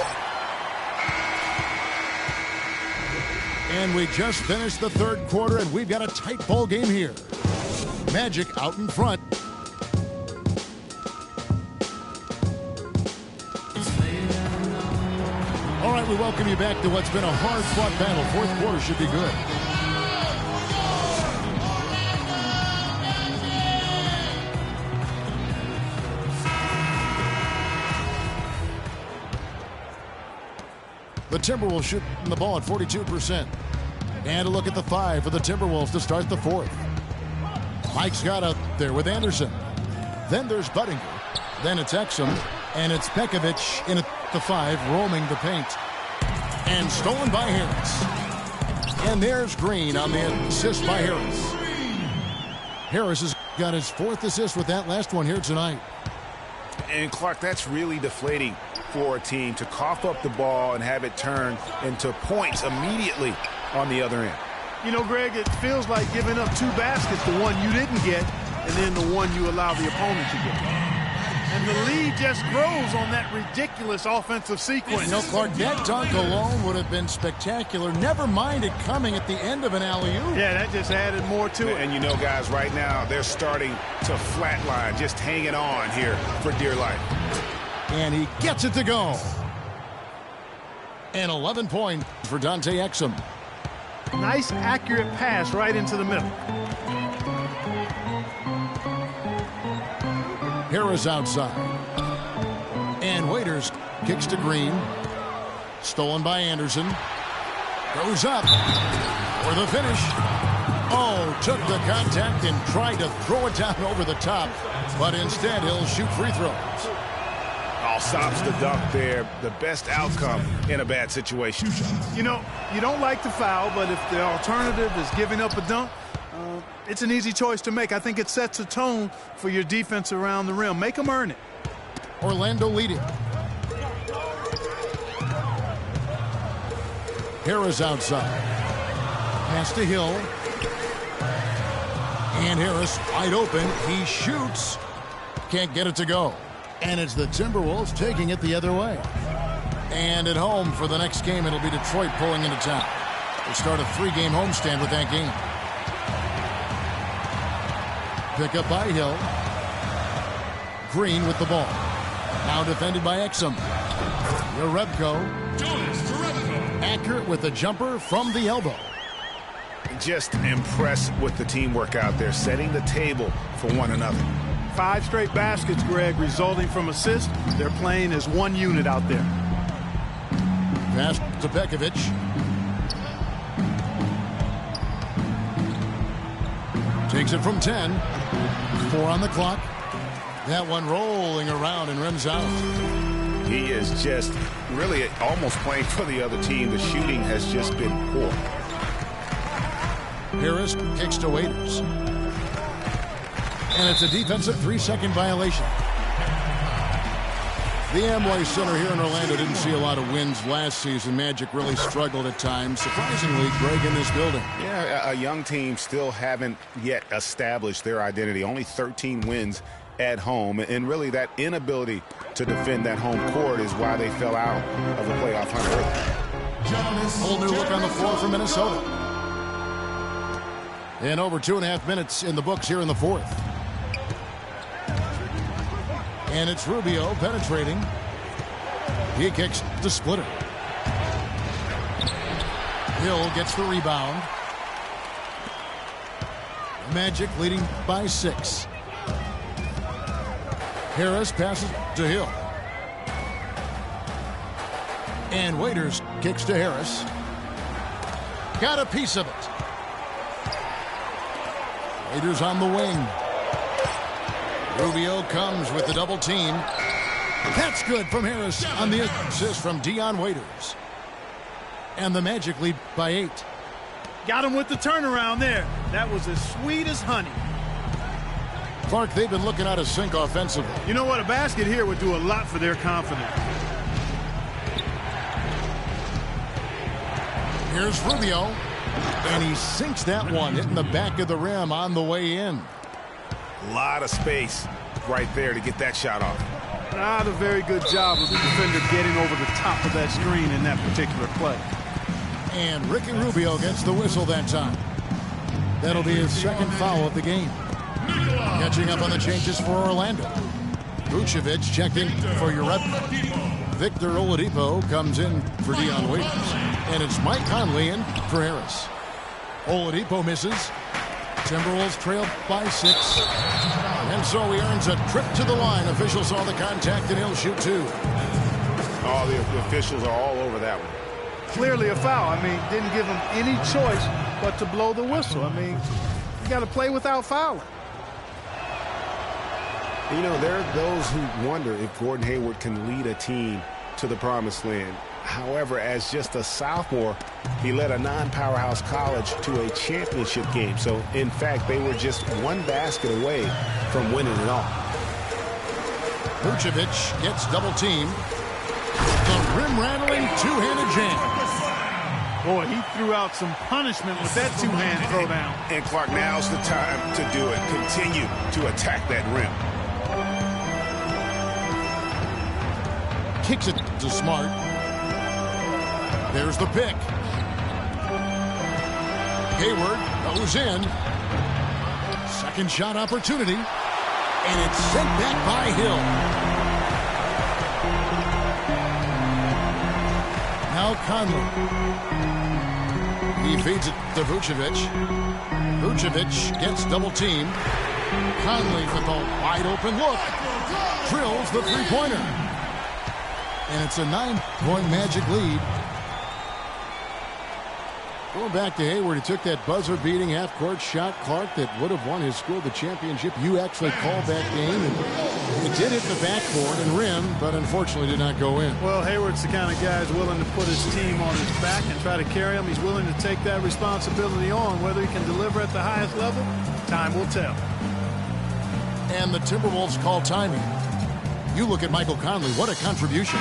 And we just finished the third quarter, and we've got a tight ball game here. Magic out in front. All right, we welcome you back to what's been a hard-fought battle. Fourth quarter should be good. The Timberwolves shooting the ball at 42%. And a look at the 5 for the Timberwolves to start the fourth. Mike Scott out there with Anderson. Then there's Budinger. Then it's Exum. And it's Pekovic in at the 5, roaming the paint. And stolen by Harris. And there's Green on the assist by Harris. Harris has got his 4th assist with that last one here tonight. And Clark, that's really deflating for a team to cough up the ball and have it turn into points immediately on the other end. You know, Greg, it feels like giving up 2 baskets, the one you didn't get, and then the one you allow the opponent to get. And the lead just grows on that ridiculous offensive sequence. You know, Clark, that dunk alone would have been spectacular. Never mind it coming at the end of an alley-oop. Yeah, that just added more to it. And you know, guys, right now, they're starting to flatline, just hanging on here for dear life. And he gets it to go. And 11 points for Dante Exum. Nice, accurate pass right into the middle. Harris outside. And Waiters kicks to Green. Stolen by Anderson. Goes up for the finish. Oh, took the contact and tried to throw it down over the top. But instead, he'll shoot free throws. Stops the dunk there. The best outcome in a bad situation. You know, you don't like the foul, but if the alternative is giving up a dunk, it's an easy choice to make. I think it sets a tone for your defense around the rim. Make them earn it. Orlando leading. Harris outside. Pass to Hill. And Harris wide open. He shoots. Can't get it to go. And it's the Timberwolves taking it the other way. And at home for the next game, it'll be Detroit pulling into town. They'll start a 3-game homestand with that game. Pick up by Hill. Green with the ball. Now defended by Exum. Jerebko. Accurate with the jumper from the elbow. Just impressed with the teamwork out there, setting the table for one another. 5 straight baskets, Greg, resulting from assists. They're playing as one unit out there. Pass to Pekovic. Takes it from 10. 4 on the clock. That one rolling around and rims out. He is just really almost playing for the other team. The shooting has just been poor. Harris kicks to Waiters. And it's a defensive 3-second violation. The Amway Center here in Orlando didn't see a lot of wins last season. Magic really struggled at times. Surprisingly, Greg, in this building. Yeah, a young team still haven't yet established their identity. Only 13 wins at home. And really that inability to defend that home court is why they fell out of the playoff hunt early. Whole new look on the floor for Minnesota. And over 2.5 minutes in the books here in the fourth. And it's Rubio penetrating. He kicks the splitter. Hill gets the rebound. Magic leading by 6. Harris passes to Hill. And Waiters kicks to Harris. Got a piece of it. Waiters on the wing. Rubio comes with the double team. That's good from Harris on the assist from Dion Waiters. And the Magic lead by 8. Got him with the turnaround there. That was as sweet as honey. Clark, they've been looking out of sync offensively. You know what? A basket here would do a lot for their confidence. Here's Rubio. And he sinks that one, hitting the back of the rim on the way in. A lot of space right there to get that shot off. Not a very good job of the defender getting over the top of that screen in that particular play. And Ricky Rubio gets the whistle that time. That'll be his second foul of the game. Catching up on the changes for Orlando. Vucevic checked in for Uribe. Victor Oladipo comes in for Dion Waiters. And it's Mike Conley in for Harris. Oladipo misses. Timberwolves trail by 6. And so he earns a trip to the line. Officials saw the contact and he'll shoot 2. Oh, the officials are all over that one. Clearly a foul. I mean, didn't give him any choice but to blow the whistle. I mean, you got to play without fouling. You know, there are those who wonder if Gordon Hayward can lead a team to the promised land. However, as just a sophomore, he led a non-powerhouse college to a championship game. So, in fact, they were just one basket away from winning it all. Vucevic gets double-teamed. The rim-rattling two-handed jam. Boy, he threw out some punishment with that two-hand throwdown. And Clark, now's the time to do it. Continue to attack that rim. Kicks it to Smart. There's the pick. Hayward goes in. Second shot opportunity. And it's sent back by Hill. Now Conley. He feeds it to Vucevic. Vucevic gets double-teamed. Conley with a wide-open look. Drills the three-pointer. And it's a 9-point Magic lead. Going back to Hayward, he took that buzzer-beating half-court shot, Clark, that would have won his school the championship. You actually called that game. And it did hit the backboard and rim, but unfortunately did not go in. Well, Hayward's the kind of guy who's willing to put his team on his back and try to carry him. He's willing to take that responsibility on. Whether he can deliver at the highest level, time will tell. And the Timberwolves call timing. You look at Michael Conley, what a contribution.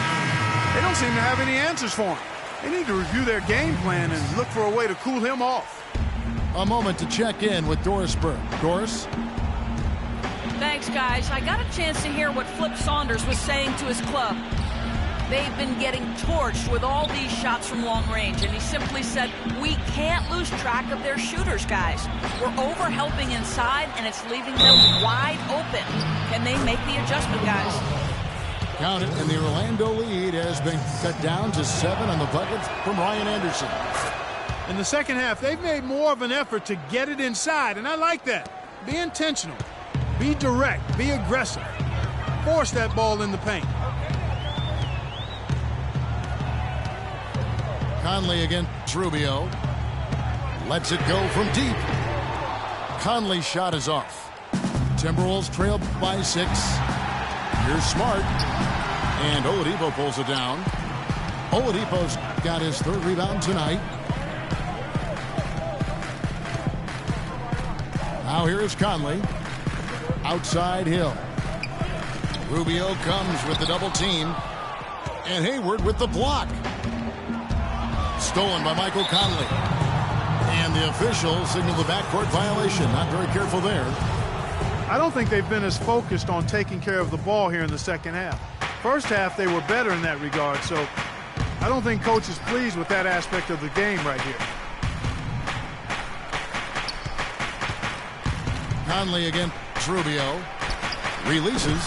They don't seem to have any answers for him. They need to review their game plan and look for a way to cool him off. A moment to check in with Doris Burke. Doris? Thanks, guys. I got a chance to hear what Flip Saunders was saying to his club. They've been getting torched with all these shots from long range, and he simply said, we can't lose track of their shooters, guys. We're over-helping inside, and it's leaving them wide open. Can they make the adjustment, guys? Count it, and the Orlando lead has been cut down to 7 on the bucket from Ryan Anderson. In the second half, they've made more of an effort to get it inside, and I like that. Be intentional. Be direct. Be aggressive. Force that ball in the paint. Conley against Rubio. Lets it go from deep. Conley's shot is off. Timberwolves trail by 6. Here's Smart. And Oladipo pulls it down. Oladipo's got his 3rd rebound tonight. Now here's Conley. Outside Hill. Rubio comes with the double team. And Hayward with the block. Stolen by Michael Conley. And the officials signal the backcourt violation. Not very careful there. I don't think they've been as focused on taking care of the ball here in the second half. First half, they were better in that regard, so I don't think coach is pleased with that aspect of the game right here. Conley against Rubio. Releases.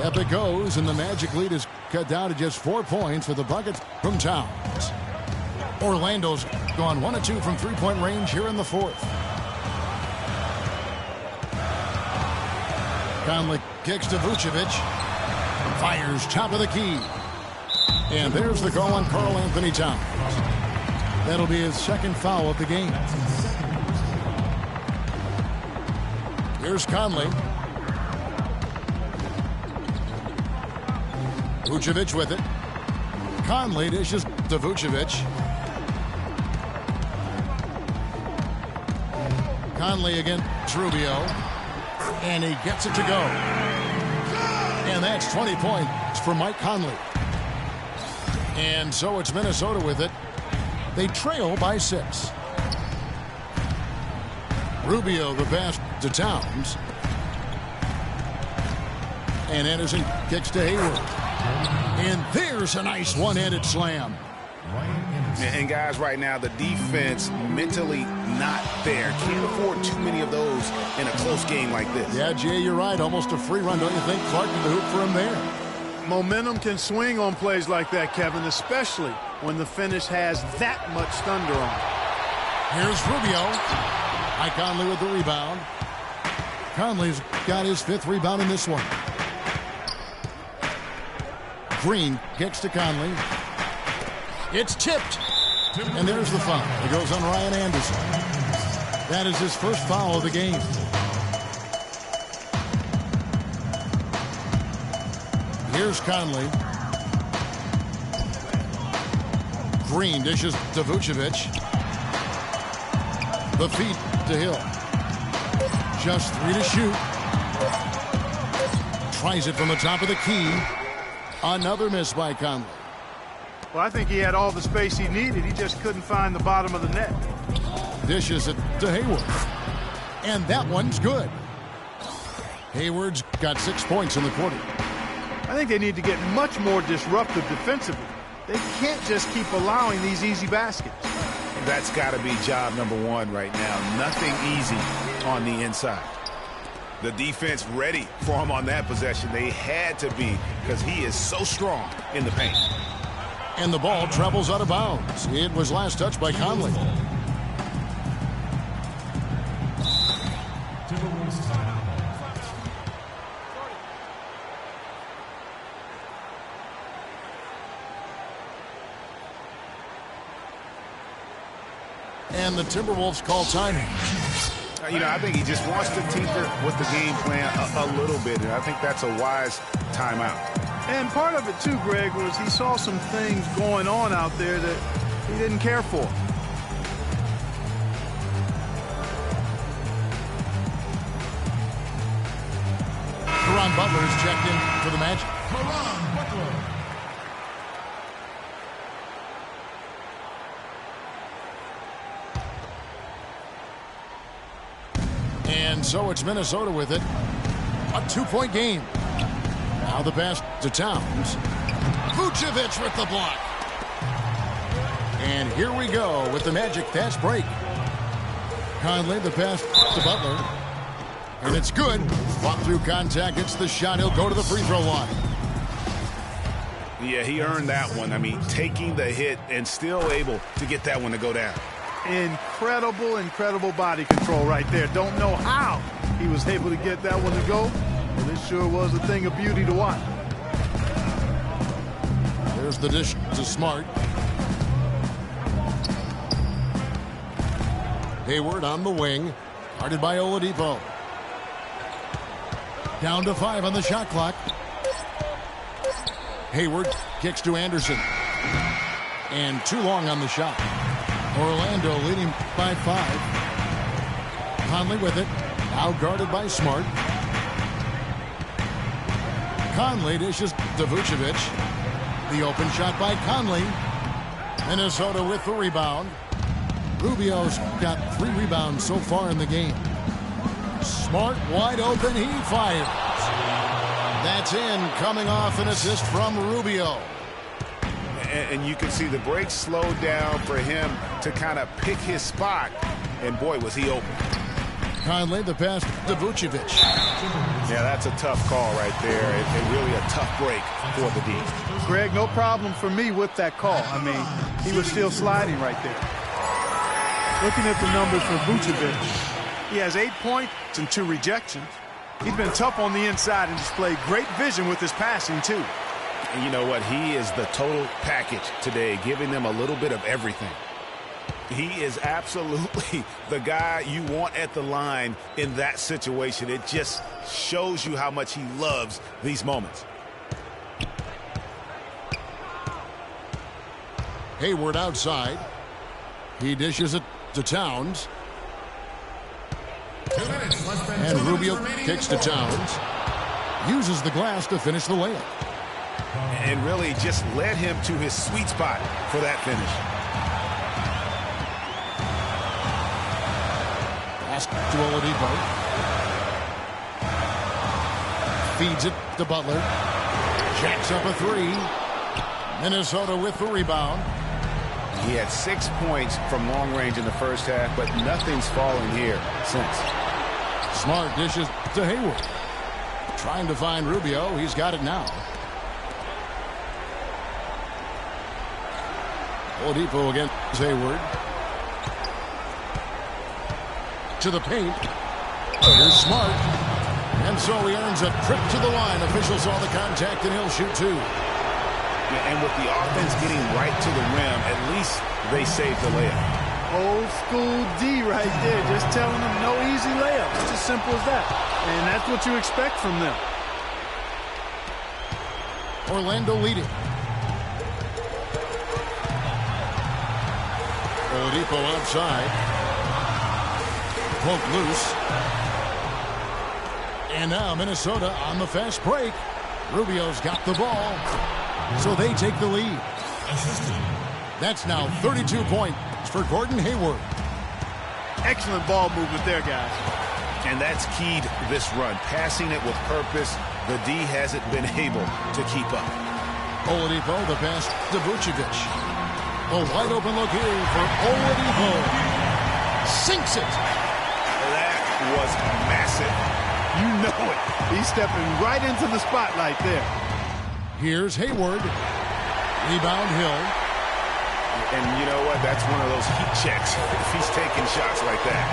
Up it goes, and the Magic lead is cut down to just 4 points with a bucket from Towns. Orlando's gone 1 of 2 from three-point range here in the 4th. Conley kicks to Vucevic. Fires top of the key. And there's the call on Karl Anthony Towns. That'll be his 2nd foul of the game. Here's Conley. Vucevic with it. Conley dishes to Vucevic. Conley again, Rubio. And he gets it to go. And that's 20 points for Mike Conley. And so it's Minnesota with it. They trail by 6. Rubio, the pass to Towns. And Anderson kicks to Hayward. And there's a nice one-handed slam. And guys, right now, the defense mentally not there. Can't afford too many of those in a close game like this. Yeah, Jay, you're right. Almost a free run, don't you think? Clark to the hoop for him there. Momentum can swing on plays like that, Kevin, especially when the finish has that much thunder on it. Here's Rubio. Mike Conley with the rebound. Conley's got his 5th rebound in this one. Green kicks to Conley. It's tipped. And there's the foul. It goes on Ryan Anderson. That is his first foul of the game. Here's Conley. Green dishes to Vucevic. The feed to Hill. Just 3 to shoot. Tries it from the top of the key. Another miss by Conley. Well, I think he had all the space he needed. He just couldn't find the bottom of the net. Dishes it to Hayward. And that one's good. Hayward's got 6 points in the quarter. I think they need to get much more disruptive defensively. They can't just keep allowing these easy baskets. That's got to be job number 1 right now. Nothing easy on the inside. The defense ready for him on that possession. They had to be, because he is so strong in the paint. And the ball travels out of bounds. It was last touched by Conley. And the Timberwolves call timing. You know, I think he just wants to tinker with the game plan a little bit, and I think that's a wise timeout. And part of it, too, Greg, was he saw some things going on out there that he didn't care for. Caron Butler is checked in for the Magic. Caron Butler. And so it's Minnesota with it. A 2-point game. Now the pass to Towns. Vucevic with the block. And here we go with the Magic fast break. Conley, the pass to Butler. And it's good. Fought through contact. It's the shot. He'll go to the free throw line. Yeah, he earned that one. I mean, taking the hit and still able to get that one to go down. Incredible body control right there. Don't know how he was able to get that one to go. But it sure was a thing of beauty to watch. There's the dish to Smart. Hayward on the wing. Guarded by Oladipo. Down to 5 on the shot clock. Hayward kicks to Anderson. And too long on the shot. Orlando leading by 5. Conley with it. Now guarded by Smart. Conley dishes to Vucevic. The open shot by Conley. Minnesota with the rebound. Rubio's got 3 rebounds so far in the game. Smart wide open. He fires. That's in, coming off an assist from Rubio. And you can see the break slowed down for him to kind of pick his spot. And boy, was he open. Conley, the pass to Vucevic. Yeah, that's a tough call right there. And really a tough break for the D. Greg, no problem for me with that call. I mean, he was still sliding right there. Looking at the numbers for Vucevic, he has 8 points and 2 rejections. He's been tough on the inside and displayed great vision with his passing, too. And you know what? He is the total package today, giving them a little bit of everything. He is absolutely the guy you want at the line in that situation. It just shows you how much he loves these moments. Hayward outside. He dishes it to Towns. 2 minutes, less than And 2 Rubio minutes remaining. kicks to Towns. Uses the glass to finish the layup. And really just led him to his sweet spot for that finish. Pass to Oladipo. Feeds it to Butler. Jacks up a three. Minnesota with the rebound. He had 6 points from long range in the first half, but nothing's fallen here since. Smart dishes to Hayward. Trying to find Rubio. He's got it now. Oladipo against Hayward. To the paint. Here's Smart. And so he earns a trip to the line. Officials saw the contact, and he'll shoot two. And with the offense getting right to the rim, at least they saved the layup. Old school D right there. Just telling them no easy layups. It's as simple as that. And that's what you expect from them. Orlando leading. Oladipo outside. Poke loose. And now Minnesota on the fast break. Rubio's got the ball. So they take the lead. That's now 32 points for Gordon Hayward. Excellent ball movement there, guys. And that's keyed this run. Passing it with purpose. The D hasn't been able to keep up. Oladipo, the pass to Vucevic. A wide open look here for Oladipo. Sinks it. That was massive. You know it. He's stepping right into the spotlight there. Here's Hayward. Rebound Hill. And you know what? That's one of those heat checks if he's taking shots like that.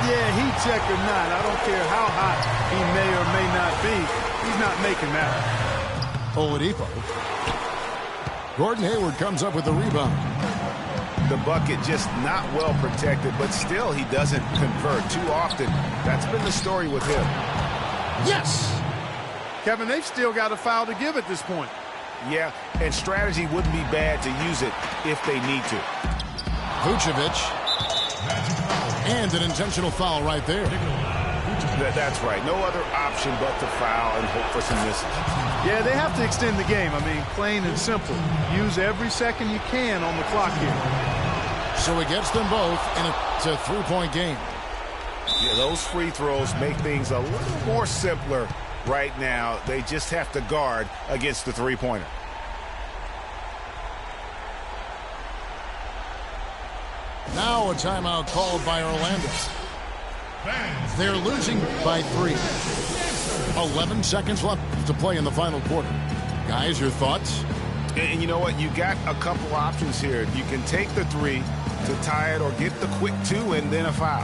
Yeah, heat check or not, I don't care how hot he may or may not be. He's not making that. Oladipo. Gordon Hayward comes up with the rebound. The bucket just not well protected, but still he doesn't convert too often. That's been the story with him. Yes! Kevin, they've still got a foul to give at this point. Yeah, and strategy wouldn't be bad to use it if they need to. Vucevic. And an intentional foul right there. That's right. No other option but to foul and hope for some misses. Yeah, they have to extend the game. I mean, plain and simple. Use every second you can on the clock here. So he gets them both, and it's a three-point game. Yeah, those free throws make things a little more simpler right now. They just have to guard against the three-pointer. Now a timeout called by Orlando. They're losing by 3. 11 seconds left to play in the final quarter. Guys, your thoughts? And you know what? You got a couple options here. You can take the 3 to tie it or get the quick 2 and then a foul.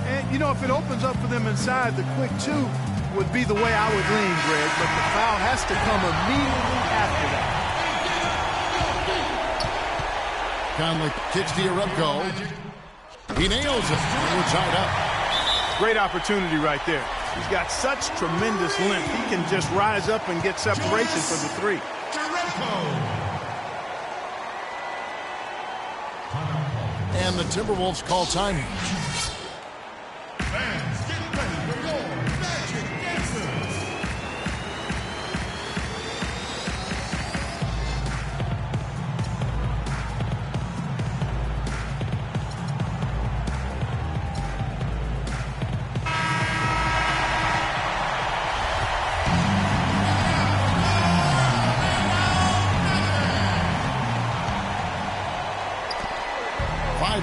And, you know, if it opens up for them inside, the quick 2 would be the way I would lean, Greg. But the foul has to come immediately after that. Conley kicks to Jerebko. He nails it. We're tied up. Great opportunity right there. He's got such tremendous length. He can just rise up and get separation for the 3. And the Timberwolves call time. Fans, get ready for more Magic Answers.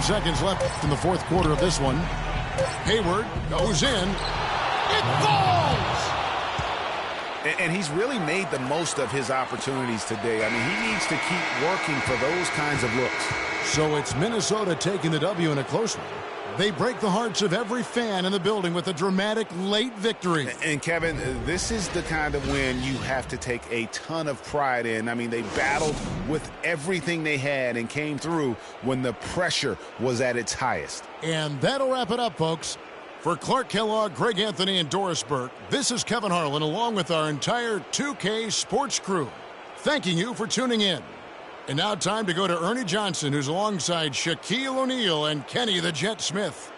Seconds left in the fourth quarter of this one. Hayward goes in. It falls! And he's really made the most of his opportunities today. I mean, he needs to keep working for those kinds of looks. So it's Minnesota taking the W in a close one. They break the hearts of every fan in the building with a dramatic late victory. And Kevin, this is the kind of win you have to take a ton of pride in. I mean, they battled with everything they had and came through when the pressure was at its highest. And that'll wrap it up, folks. For Clark Kellogg, Greg Anthony, and Doris Burke, this is Kevin Harlan along with our entire 2K Sports crew. Thanking you for tuning in. And now time to go to Ernie Johnson, who's alongside Shaquille O'Neal and Kenny the Jet Smith.